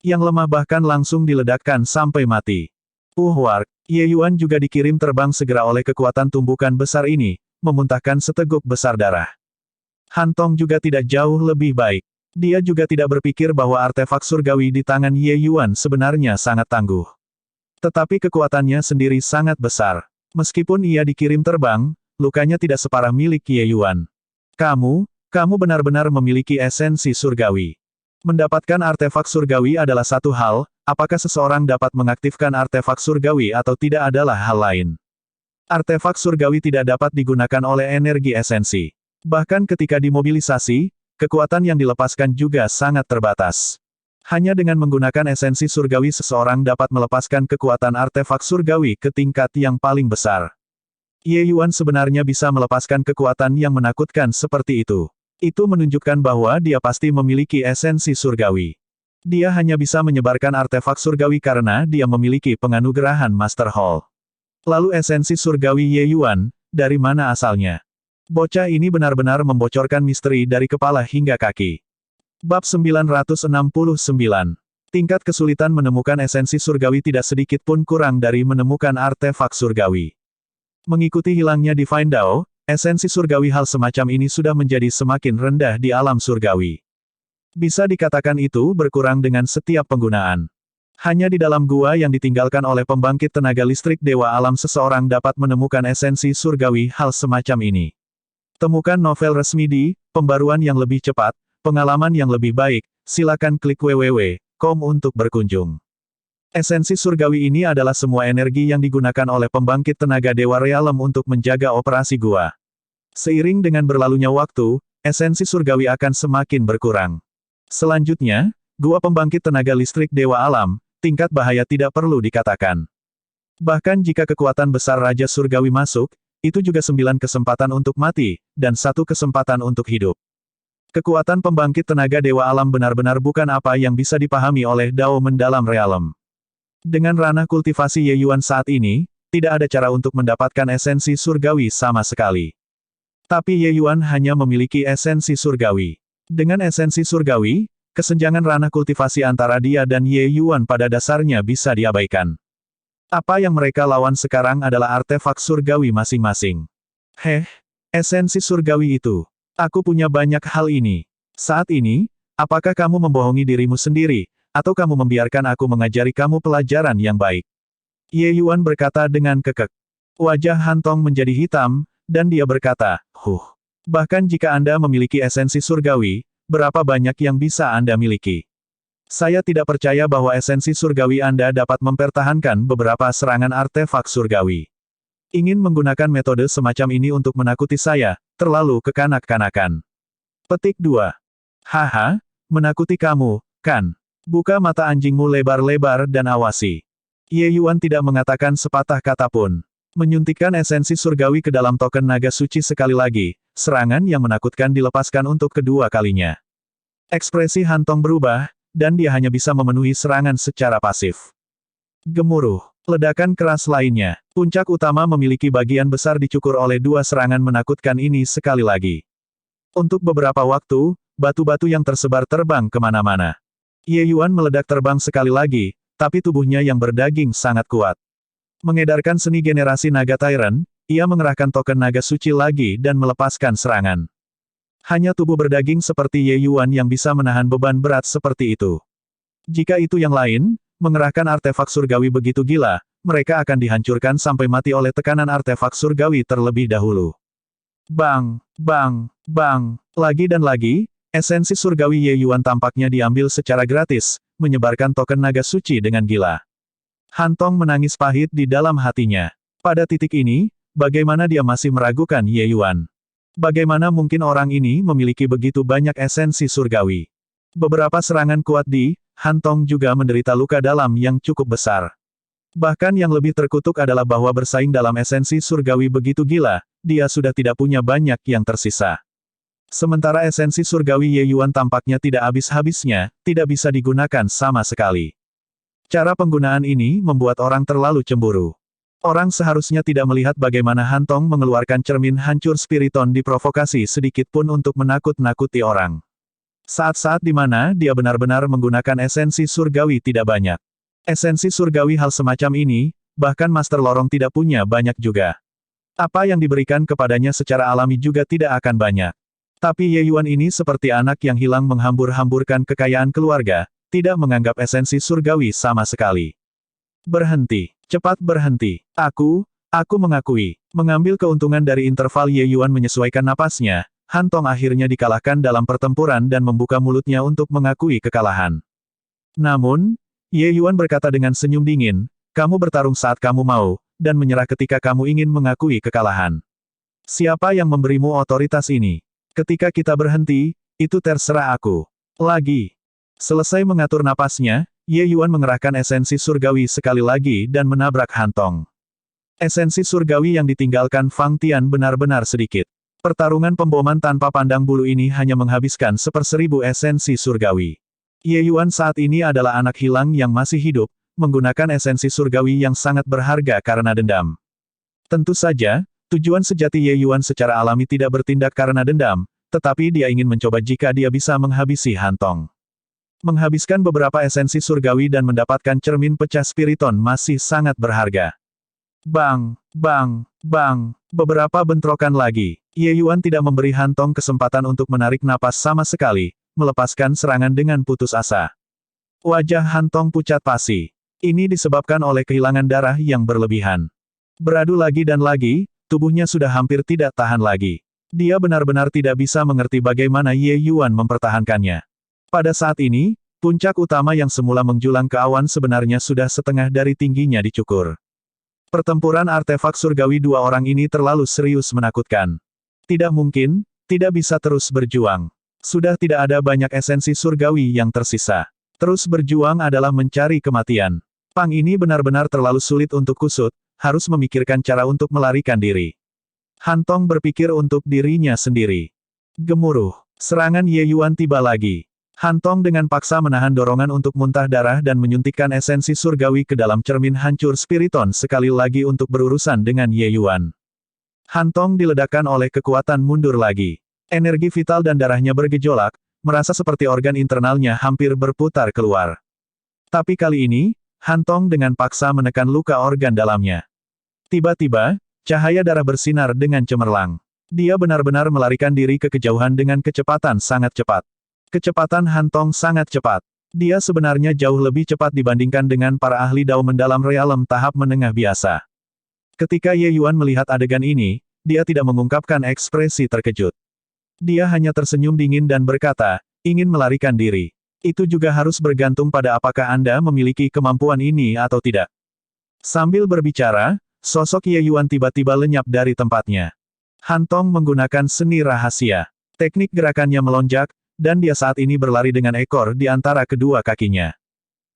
Yang lemah bahkan langsung diledakkan sampai mati. Wark, Ye Yuan juga dikirim terbang segera oleh kekuatan tumbukan besar ini, memuntahkan seteguk besar darah. Han Tong juga tidak jauh lebih baik. Dia juga tidak berpikir bahwa artefak surgawi di tangan Ye Yuan sebenarnya sangat tangguh. Tetapi kekuatannya sendiri sangat besar. Meskipun ia dikirim terbang, lukanya tidak separah milik Ye Yuan. Kamu benar-benar memiliki esensi surgawi. Mendapatkan artefak surgawi adalah satu hal, apakah seseorang dapat mengaktifkan artefak surgawi atau tidak adalah hal lain. Artefak surgawi tidak dapat digunakan oleh energi esensi. Bahkan ketika dimobilisasi, kekuatan yang dilepaskan juga sangat terbatas. Hanya dengan menggunakan esensi surgawi seseorang dapat melepaskan kekuatan artefak surgawi ke tingkat yang paling besar. Ye Yuan sebenarnya bisa melepaskan kekuatan yang menakutkan seperti itu. Itu menunjukkan bahwa dia pasti memiliki esensi surgawi. Dia hanya bisa menyebarkan artefak surgawi karena dia memiliki penganugerahan Master Hall. Lalu esensi surgawi Ye Yuan, dari mana asalnya? Bocah ini benar-benar membocorkan misteri dari kepala hingga kaki. Bab 969. Tingkat kesulitan menemukan esensi surgawi tidak sedikit pun kurang dari menemukan artefak surgawi. Mengikuti hilangnya Divine Dao, esensi surgawi hal semacam ini sudah menjadi semakin rendah di alam surgawi. Bisa dikatakan itu berkurang dengan setiap penggunaan. Hanya di dalam gua yang ditinggalkan oleh pembangkit tenaga listrik Dewa Alam seseorang dapat menemukan esensi surgawi hal semacam ini. Temukan novel resmi di Pembaruan yang lebih cepat, pengalaman yang lebih baik, silakan klik www.com untuk berkunjung. Esensi surgawi ini adalah semua energi yang digunakan oleh pembangkit tenaga Dewa Realem untuk menjaga operasi gua. Seiring dengan berlalunya waktu, esensi surgawi akan semakin berkurang. Selanjutnya, gua pembangkit tenaga listrik Dewa Alam, tingkat bahaya tidak perlu dikatakan. Bahkan jika kekuatan besar Raja Surgawi masuk, itu juga 9 kesempatan untuk mati, dan 1 kesempatan untuk hidup. Kekuatan pembangkit tenaga Dewa Alam benar-benar bukan apa yang bisa dipahami oleh Dao mendalam Realem. Dengan ranah kultivasi Ye Yuan saat ini, tidak ada cara untuk mendapatkan esensi surgawi sama sekali. Tapi Ye Yuan hanya memiliki esensi surgawi. Dengan esensi surgawi, kesenjangan ranah kultivasi antara dia dan Ye Yuan pada dasarnya bisa diabaikan. Apa yang mereka lawan sekarang adalah artefak surgawi masing-masing. Esensi surgawi itu. Aku punya banyak hal ini. Saat ini, apakah kamu membohongi dirimu sendiri, atau kamu membiarkan aku mengajari kamu pelajaran yang baik? Ye Yuan berkata dengan kekeh. Wajah Han Tong menjadi hitam, dan dia berkata, Bahkan jika Anda memiliki esensi surgawi, berapa banyak yang bisa Anda miliki? Saya tidak percaya bahwa esensi surgawi Anda dapat mempertahankan beberapa serangan artefak surgawi. Ingin menggunakan metode semacam ini untuk menakuti saya, terlalu kekanak-kanakan. Petik 2. Haha, menakuti kamu, kan? Buka mata anjingmu lebar-lebar dan awasi. Ye Yuan tidak mengatakan sepatah kata pun. Menyuntikkan esensi surgawi ke dalam token naga suci sekali lagi, serangan yang menakutkan dilepaskan untuk kedua kalinya. Ekspresi Han Tong berubah, dan dia hanya bisa memenuhi serangan secara pasif. Gemuruh. Ledakan keras lainnya. Puncak utama memiliki bagian besar dicukur oleh 2 serangan menakutkan ini sekali lagi. Untuk beberapa waktu, batu-batu yang tersebar terbang kemana-mana. Ye Yuan meledak terbang sekali lagi, tapi tubuhnya yang berdaging sangat kuat. Mengedarkan seni generasi naga Tyrant, ia mengerahkan token naga suci lagi dan melepaskan serangan. Hanya tubuh berdaging seperti Ye Yuan yang bisa menahan beban berat seperti itu. Jika itu yang lain, mengerahkan artefak surgawi begitu gila, mereka akan dihancurkan sampai mati oleh tekanan artefak surgawi terlebih dahulu. Bang, bang, bang, lagi dan lagi, esensi surgawi Ye Yuan tampaknya diambil secara gratis, menyebarkan token naga suci dengan gila. Han Tong menangis pahit di dalam hatinya. Pada titik ini, bagaimana dia masih meragukan Ye Yuan? Bagaimana mungkin orang ini memiliki begitu banyak esensi surgawi? Beberapa serangan kuat di Han Tong juga menderita luka dalam yang cukup besar. Bahkan yang lebih terkutuk adalah bahwa bersaing dalam esensi surgawi begitu gila, dia sudah tidak punya banyak yang tersisa. Sementara esensi surgawi Ye Yuan tampaknya tidak habis-habisnya, tidak bisa digunakan sama sekali. Cara penggunaan ini membuat orang terlalu cemburu. Orang seharusnya tidak melihat bagaimana Han Tong mengeluarkan cermin hancur spiriton diprovokasi sedikit pun untuk menakut-nakuti orang. Saat-saat di mana dia benar-benar menggunakan esensi surgawi tidak banyak. Esensi surgawi hal semacam ini, bahkan Master Lorong tidak punya banyak juga. Apa yang diberikan kepadanya secara alami juga tidak akan banyak. Tapi Ye Yuan ini seperti anak yang hilang menghambur-hamburkan kekayaan keluarga, tidak menganggap esensi surgawi sama sekali. Berhenti. Cepat berhenti. Aku mengakui. Mengambil keuntungan dari interval Ye Yuan menyesuaikan napasnya, Han Tong akhirnya dikalahkan dalam pertempuran dan membuka mulutnya untuk mengakui kekalahan. Namun, Ye Yuan berkata dengan senyum dingin, kamu bertarung saat kamu mau, dan menyerah ketika kamu ingin mengakui kekalahan. Siapa yang memberimu otoritas ini? Ketika kita berhenti, Itu terserah aku. Lagi. Selesai mengatur napasnya, Ye Yuan mengerahkan esensi surgawi sekali lagi dan menabrak Hantong. Esensi surgawi yang ditinggalkan Fang Tian benar-benar sedikit. Pertarungan pemboman tanpa pandang bulu ini hanya menghabiskan 1/1000 esensi surgawi. Ye Yuan saat ini adalah anak hilang yang masih hidup, menggunakan esensi surgawi yang sangat berharga karena dendam. Tentu saja, tujuan sejati Ye Yuan secara alami tidak bertindak karena dendam, tetapi dia ingin mencoba jika dia bisa menghabisi Hantong. Menghabiskan beberapa esensi surgawi dan mendapatkan cermin pecah spiriton masih sangat berharga. Bang, bang, bang, beberapa bentrokan lagi. Ye Yuan tidak memberi Hantong kesempatan untuk menarik napas sama sekali, melepaskan serangan dengan putus asa. Wajah Hantong pucat pasi. Ini disebabkan oleh kehilangan darah yang berlebihan. Beradu lagi dan lagi, tubuhnya sudah hampir tidak tahan lagi. Dia benar-benar tidak bisa mengerti bagaimana Ye Yuan mempertahankannya. Pada saat ini, puncak utama yang semula menjulang ke awan sebenarnya sudah setengah dari tingginya dicukur. Pertempuran artefak surgawi dua orang ini terlalu serius menakutkan. Tidak mungkin, tidak bisa terus berjuang. Sudah tidak ada banyak esensi surgawi yang tersisa. Terus berjuang adalah mencari kematian. Pang ini benar-benar terlalu sulit untuk kusut, harus memikirkan cara untuk melarikan diri. Hantong berpikir untuk dirinya sendiri. Gemuruh. Serangan Ye Yuan tiba lagi. Hantong dengan paksa menahan dorongan untuk muntah darah dan menyuntikkan esensi surgawi ke dalam cermin hancur spiriton sekali lagi untuk berurusan dengan Ye Yuan. Hantong diledakkan oleh kekuatan mundur lagi. Energi vital dan darahnya bergejolak, merasa seperti organ internalnya hampir berputar keluar. Tapi kali ini, Hantong dengan paksa menekan luka organ dalamnya. Tiba-tiba, cahaya darah bersinar dengan cemerlang. Dia benar-benar melarikan diri ke kejauhan dengan kecepatan sangat cepat. Kecepatan Hantong sangat cepat. Dia sebenarnya jauh lebih cepat dibandingkan dengan para ahli Dao mendalam realem tahap menengah biasa. Ketika Ye Yuan melihat adegan ini, dia tidak mengungkapkan ekspresi terkejut. Dia hanya tersenyum dingin dan berkata, ingin melarikan diri. Itu juga harus bergantung pada apakah Anda memiliki kemampuan ini atau tidak. Sambil berbicara, sosok Ye Yuan tiba-tiba lenyap dari tempatnya. Hantong menggunakan seni rahasia. Teknik gerakannya melonjak, dan dia saat ini berlari dengan ekor di antara kedua kakinya.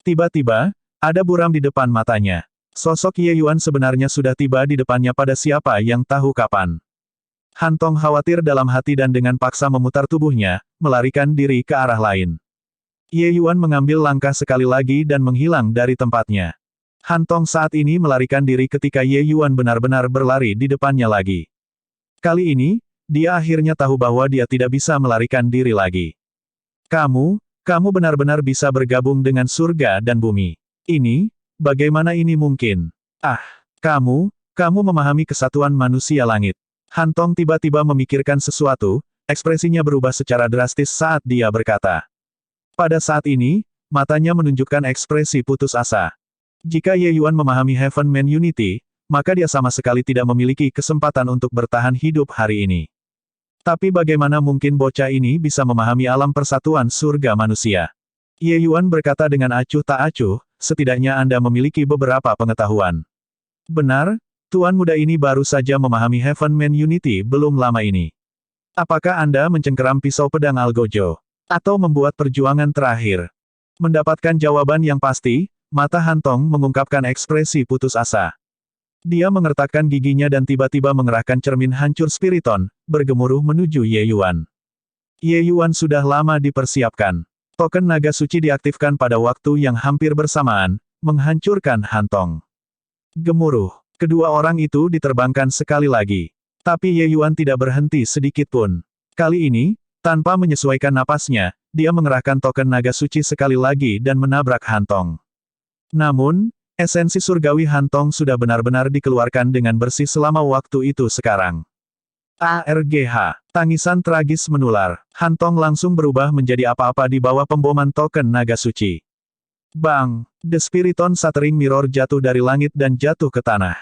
Tiba-tiba, ada buram di depan matanya. Sosok Ye Yuan sebenarnya sudah tiba di depannya pada siapa yang tahu kapan. Hantong khawatir dalam hati dan dengan paksa memutar tubuhnya, melarikan diri ke arah lain. Ye Yuan mengambil langkah sekali lagi dan menghilang dari tempatnya. Hantong saat ini melarikan diri ketika Ye Yuan benar-benar berlari di depannya lagi. Kali ini, dia akhirnya tahu bahwa dia tidak bisa melarikan diri lagi. Kamu benar-benar bisa bergabung dengan surga dan bumi. Bagaimana ini mungkin? Kamu memahami kesatuan manusia langit. Hantong tiba-tiba memikirkan sesuatu, ekspresinya berubah secara drastis saat dia berkata. Pada saat ini, matanya menunjukkan ekspresi putus asa. Jika Ye Yuan memahami Heaven Man Unity, maka dia sama sekali tidak memiliki kesempatan untuk bertahan hidup hari ini. Tapi bagaimana mungkin bocah ini bisa memahami alam persatuan surga manusia? Ye Yuan berkata dengan acuh tak acuh, setidaknya Anda memiliki beberapa pengetahuan. Benar, Tuan muda ini baru saja memahami Heaven Man Unity belum lama ini. Apakah Anda mencengkeram pisau pedang Algojo? Atau membuat perjuangan terakhir? Mendapatkan jawaban yang pasti, mata Hantong mengungkapkan ekspresi putus asa. Dia mengertakkan giginya dan tiba-tiba mengerahkan cermin hancur spiriton, bergemuruh menuju Ye Yuan. Ye Yuan sudah lama dipersiapkan. Token naga suci diaktifkan pada waktu yang hampir bersamaan, menghancurkan Hantong. Gemuruh. Kedua orang itu diterbangkan sekali lagi. Tapi Ye Yuan tidak berhenti sedikit pun. Kali ini, tanpa menyesuaikan napasnya, dia mengerahkan token naga suci sekali lagi dan menabrak Hantong. Namun, esensi surgawi Hantong sudah benar-benar dikeluarkan dengan bersih selama waktu itu sekarang. ARGH. Tangisan tragis menular. Hantong langsung berubah menjadi apa-apa di bawah pemboman token naga suci. Bang! The Spiriton Shattering Mirror jatuh dari langit dan jatuh ke tanah.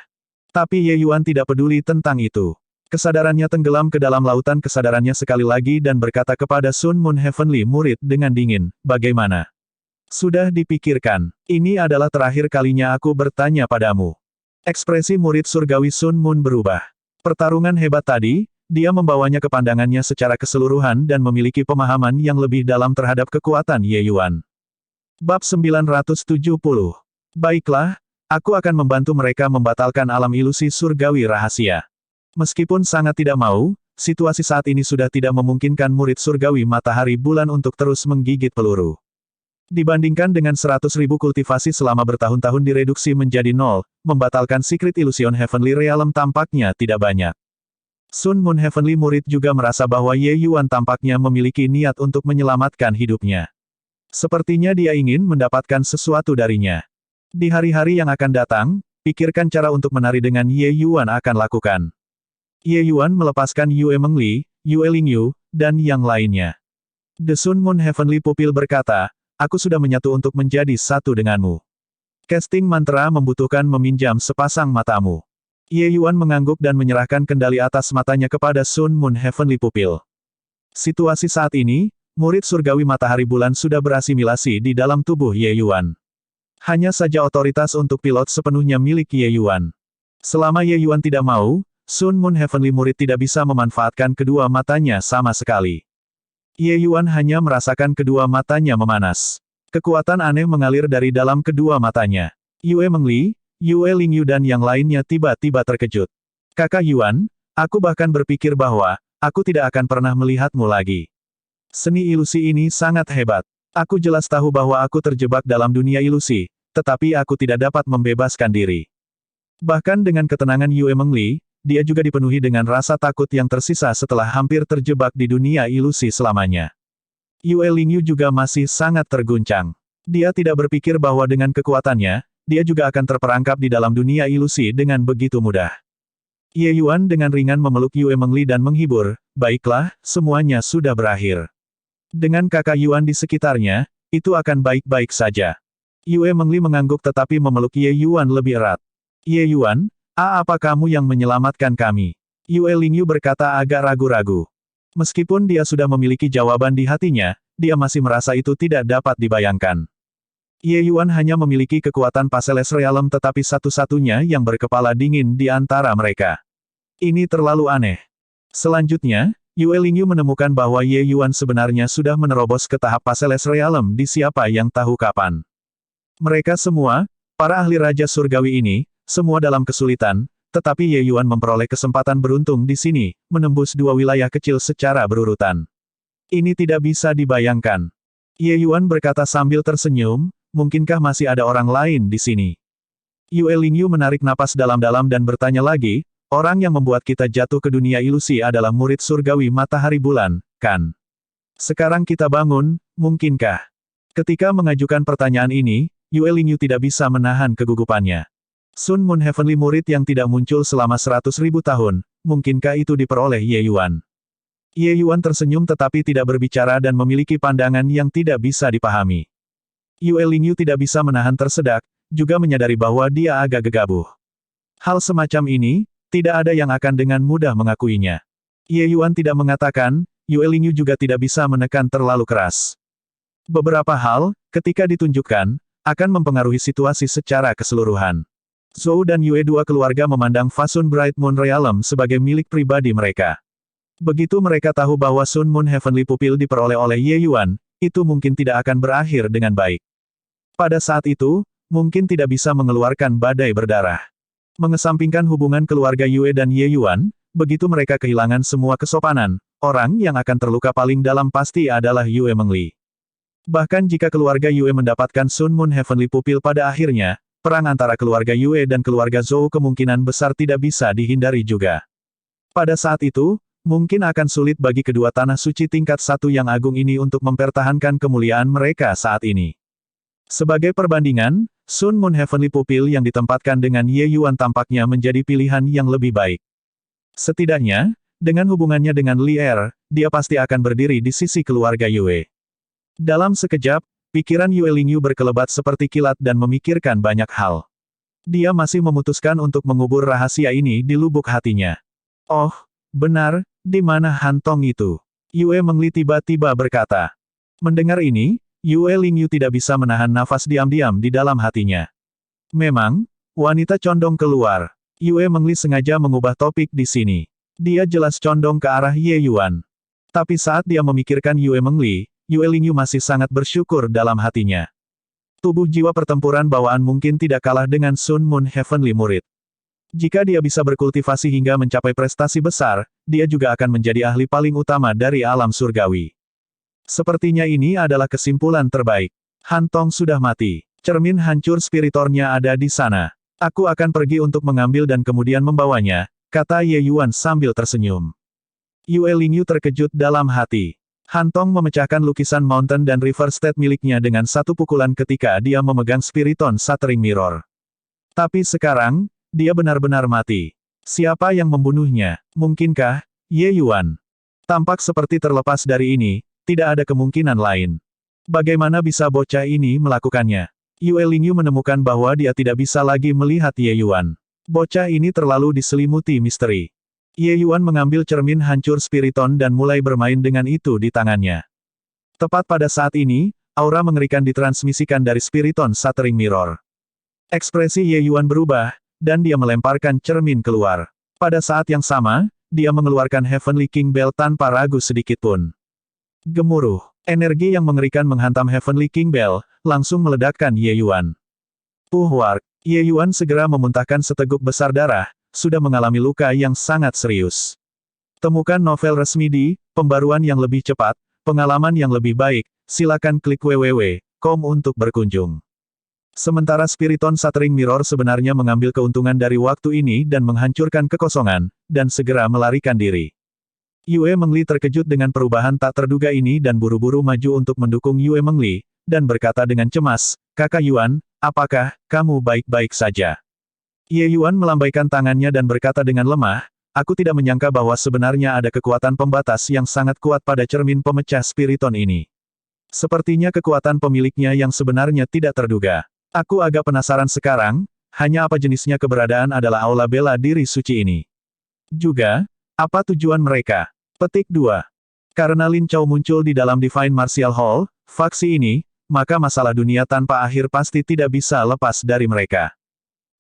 Tapi Ye Yuan tidak peduli tentang itu. Kesadarannya tenggelam ke dalam lautan kesadarannya sekali lagi dan berkata kepada Sun Moon Heavenly Murid dengan dingin, bagaimana? Sudah dipikirkan. Ini adalah terakhir kalinya aku bertanya padamu. Ekspresi murid surgawi Sun Moon berubah. Pertarungan hebat tadi, Dia membawanya ke pandangannya secara keseluruhan dan memiliki pemahaman yang lebih dalam terhadap kekuatan Ye Yuan. Bab 970. Baiklah, aku akan membantu mereka membatalkan alam ilusi surgawi rahasia. Meskipun sangat tidak mau, situasi saat ini sudah tidak memungkinkan murid surgawi matahari bulan untuk terus menggigit peluru. Dibandingkan dengan 100.000 kultivasi selama bertahun-tahun direduksi menjadi nol, membatalkan Secret Illusion Heavenly Realm tampaknya tidak banyak. Sun Moon Heavenly Murid juga merasa bahwa Ye Yuan tampaknya memiliki niat untuk menyelamatkan hidupnya. Sepertinya dia ingin mendapatkan sesuatu darinya. Di hari-hari yang akan datang, pikirkan cara untuk menari dengan Ye Yuan akan lakukan. Ye Yuan melepaskan Yue Mengli, Yue Lingyu, dan yang lainnya. The Sun Moon Heavenly Pupil berkata, aku sudah menyatu untuk menjadi satu denganmu. Casting mantra membutuhkan meminjam sepasang matamu. Ye Yuan mengangguk dan menyerahkan kendali atas matanya kepada Sun Moon Heavenly Pupil. Situasi saat ini, murid surgawi matahari bulan sudah berasimilasi di dalam tubuh Ye Yuan. Hanya saja otoritas untuk pilot sepenuhnya milik Ye Yuan. Selama Ye Yuan tidak mau, Sun Moon Heavenly Murid tidak bisa memanfaatkan kedua matanya sama sekali. Ye Yuan hanya merasakan kedua matanya memanas. Kekuatan aneh mengalir dari dalam kedua matanya. Yue Mengli, Yue Lingyu dan yang lainnya tiba-tiba terkejut. Kakak Yuan, aku bahkan berpikir bahwa, aku tidak akan pernah melihatmu lagi. Seni ilusi ini sangat hebat. Aku jelas tahu bahwa aku terjebak dalam dunia ilusi, tetapi aku tidak dapat membebaskan diri. Bahkan dengan ketenangan Yue Mengli, dia juga dipenuhi dengan rasa takut yang tersisa setelah hampir terjebak di dunia ilusi selamanya. Yue Lingyu juga masih sangat terguncang. Dia tidak berpikir bahwa dengan kekuatannya, dia juga akan terperangkap di dalam dunia ilusi dengan begitu mudah. Ye Yuan dengan ringan memeluk Yue Mengli dan menghibur, baiklah, semuanya sudah berakhir. Dengan kakak Yuan di sekitarnya, itu akan baik-baik saja. Yue Mengli mengangguk tetapi memeluk Ye Yuan lebih erat. Ye Yuan, apa kamu yang menyelamatkan kami? Yue Lingyu berkata agak ragu-ragu. Meskipun dia sudah memiliki jawaban di hatinya, dia masih merasa itu tidak dapat dibayangkan. Ye Yuan hanya memiliki kekuatan Paseles Realm tetapi satu-satunya yang berkepala dingin di antara mereka. Ini terlalu aneh. Selanjutnya, Yue Lingyu menemukan bahwa Ye Yuan sebenarnya sudah menerobos ke tahap Paseles Realm di siapa yang tahu kapan. Mereka semua, para ahli Raja Surgawi ini, semua dalam kesulitan, tetapi Ye Yuan memperoleh kesempatan beruntung di sini, menembus dua wilayah kecil secara berurutan. Ini tidak bisa dibayangkan. Ye Yuan berkata sambil tersenyum, mungkinkah masih ada orang lain di sini? Yue Lingyu menarik napas dalam-dalam dan bertanya lagi, orang yang membuat kita jatuh ke dunia ilusi adalah murid surgawi matahari bulan, kan? Sekarang kita bangun, mungkinkah? Ketika mengajukan pertanyaan ini, Yue Lingyu tidak bisa menahan kegugupannya. Sun Moon Heavenly Murid yang tidak muncul selama 100.000 tahun, mungkinkah itu diperoleh Ye Yuan? Ye Yuan tersenyum tetapi tidak berbicara dan memiliki pandangan yang tidak bisa dipahami. Yue Lingyu tidak bisa menahan tersedak, juga menyadari bahwa dia agak gegabah. Hal semacam ini, tidak ada yang akan dengan mudah mengakuinya. Ye Yuan tidak mengatakan, Yue Lingyu juga tidak bisa menekan terlalu keras. Beberapa hal, ketika ditunjukkan, akan mempengaruhi situasi secara keseluruhan. Zhou dan Yue dua keluarga memandang Fasun Bright Moon Realm sebagai milik pribadi mereka. Begitu mereka tahu bahwa Sun Moon Heavenly Pupil diperoleh oleh Ye Yuan, itu mungkin tidak akan berakhir dengan baik. Pada saat itu, mungkin tidak bisa mengeluarkan badai berdarah. Mengesampingkan hubungan keluarga Yue dan Ye Yuan, begitu mereka kehilangan semua kesopanan, orang yang akan terluka paling dalam pasti adalah Yue Mengli. Bahkan jika keluarga Yue mendapatkan Sun Moon Heavenly Pupil pada akhirnya, perang antara keluarga Yue dan keluarga Zhou kemungkinan besar tidak bisa dihindari juga. Pada saat itu, mungkin akan sulit bagi kedua tanah suci tingkat satu yang agung ini untuk mempertahankan kemuliaan mereka saat ini. Sebagai perbandingan, Sun Moon Heavenly Pupil yang ditempatkan dengan Ye Yuan tampaknya menjadi pilihan yang lebih baik. Setidaknya, dengan hubungannya dengan Li Er, dia pasti akan berdiri di sisi keluarga Yue. Dalam sekejap, pikiran Yue Lingyu berkelebat seperti kilat dan memikirkan banyak hal. Dia masih memutuskan untuk mengubur rahasia ini di lubuk hatinya. Oh, benar, di mana Hantong itu? Yue Mengli tiba-tiba berkata. Mendengar ini, Yue Lingyu tidak bisa menahan nafas diam-diam di dalam hatinya. Memang, wanita condong keluar. Yue Mengli sengaja mengubah topik di sini. Dia jelas condong ke arah Ye Yuan. Tapi saat dia memikirkan Yue Mengli, Yue Lingyu masih sangat bersyukur dalam hatinya. Tubuh jiwa pertempuran bawaan mungkin tidak kalah dengan Sun Moon Heavenly Murid. Jika dia bisa berkultivasi hingga mencapai prestasi besar, dia juga akan menjadi ahli paling utama dari alam surgawi. Sepertinya ini adalah kesimpulan terbaik. Han Tong sudah mati. Cermin hancur spiritornya ada di sana. Aku akan pergi untuk mengambil dan kemudian membawanya, kata Ye Yuan sambil tersenyum. Yue Lingyu terkejut dalam hati. Han Tong memecahkan lukisan Mountain dan River State miliknya dengan satu pukulan ketika dia memegang Spiriton Shattering Mirror. Tapi sekarang, dia benar-benar mati. Siapa yang membunuhnya? Mungkinkah Ye Yuan? Tampak seperti terlepas dari ini, tidak ada kemungkinan lain. Bagaimana bisa bocah ini melakukannya? Yue Lingyu menemukan bahwa dia tidak bisa lagi melihat Ye Yuan. Bocah ini terlalu diselimuti misteri. Ye Yuan mengambil cermin hancur spiriton dan mulai bermain dengan itu di tangannya. Tepat pada saat ini, aura mengerikan ditransmisikan dari Spiriton Shattering Mirror. Ekspresi Ye Yuan berubah, dan dia melemparkan cermin keluar. Pada saat yang sama, dia mengeluarkan Heavenly King Bell tanpa ragu sedikitpun. Gemuruh, energi yang mengerikan menghantam Heavenly King Bell, langsung meledakkan Ye Yuan. Puhwark, Ye Yuan segera memuntahkan seteguk besar darah, sudah mengalami luka yang sangat serius. Temukan novel resmi di Pembaruan yang lebih cepat, pengalaman yang lebih baik, silakan klik www.com untuk berkunjung. Sementara Spiriton Shattering Mirror sebenarnya mengambil keuntungan dari waktu ini dan menghancurkan kekosongan, dan segera melarikan diri. Yue Mengli terkejut dengan perubahan tak terduga ini dan buru-buru maju untuk mendukung Yue Mengli, dan berkata dengan cemas, "Kakak Yuan, apakah kamu baik-baik saja?" Ye Yuan melambaikan tangannya dan berkata dengan lemah, "Aku tidak menyangka bahwa sebenarnya ada kekuatan pembatas yang sangat kuat pada cermin pemecah spiriton ini. Sepertinya kekuatan pemiliknya yang sebenarnya tidak terduga. Aku agak penasaran sekarang, hanya apa jenisnya keberadaan adalah aula bela diri suci ini. Juga, apa tujuan mereka?" Petik 2. Karena Lin Chao muncul di dalam Divine Martial Hall, faksi ini, maka masalah dunia tanpa akhir pasti tidak bisa lepas dari mereka.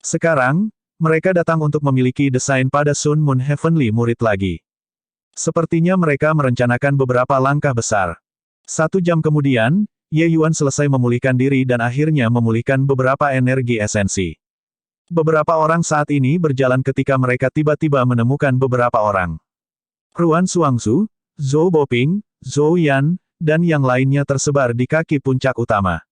Sekarang, mereka datang untuk memiliki desain pada Sun Moon Heavenly Murid lagi. Sepertinya mereka merencanakan beberapa langkah besar. 1 jam kemudian, Ye Yuan selesai memulihkan diri dan akhirnya memulihkan beberapa energi esensi. Beberapa orang saat ini berjalan ketika mereka tiba-tiba menemukan beberapa orang. Ruan Suangsu, Zhou Boping, Zhou Yan, dan yang lainnya tersebar di kaki puncak utama.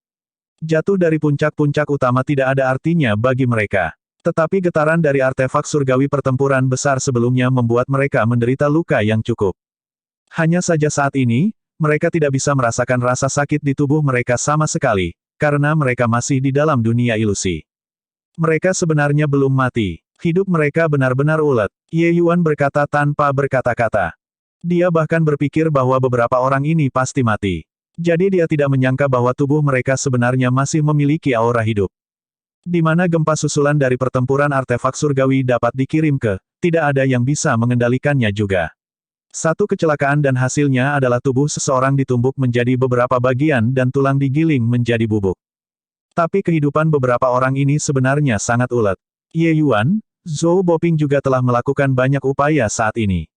Jatuh dari puncak-puncak utama tidak ada artinya bagi mereka. Tetapi getaran dari artefak surgawi pertempuran besar sebelumnya membuat mereka menderita luka yang cukup. Hanya saja saat ini, mereka tidak bisa merasakan rasa sakit di tubuh mereka sama sekali, karena mereka masih di dalam dunia ilusi. Mereka sebenarnya belum mati. Hidup mereka benar-benar ulet. Ye Yuan berkata tanpa berkata-kata. Dia bahkan berpikir bahwa beberapa orang ini pasti mati. Jadi dia tidak menyangka bahwa tubuh mereka sebenarnya masih memiliki aura hidup. Di mana gempa susulan dari pertempuran artefak surgawi dapat dikirim ke, tidak ada yang bisa mengendalikannya juga. Satu kecelakaan dan hasilnya adalah tubuh seseorang ditumbuk menjadi beberapa bagian dan tulang digiling menjadi bubuk. Tapi kehidupan beberapa orang ini sebenarnya sangat ulet. Ye Yuan, Zhou Boping juga telah melakukan banyak upaya saat ini.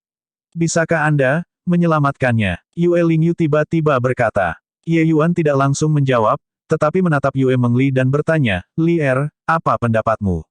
Bisakah Anda menyelamatkannya? Yue Lingyu tiba-tiba berkata. Ye Yuan tidak langsung menjawab, tetapi menatap Yue Mengli dan bertanya, "Li Er, apa pendapatmu?"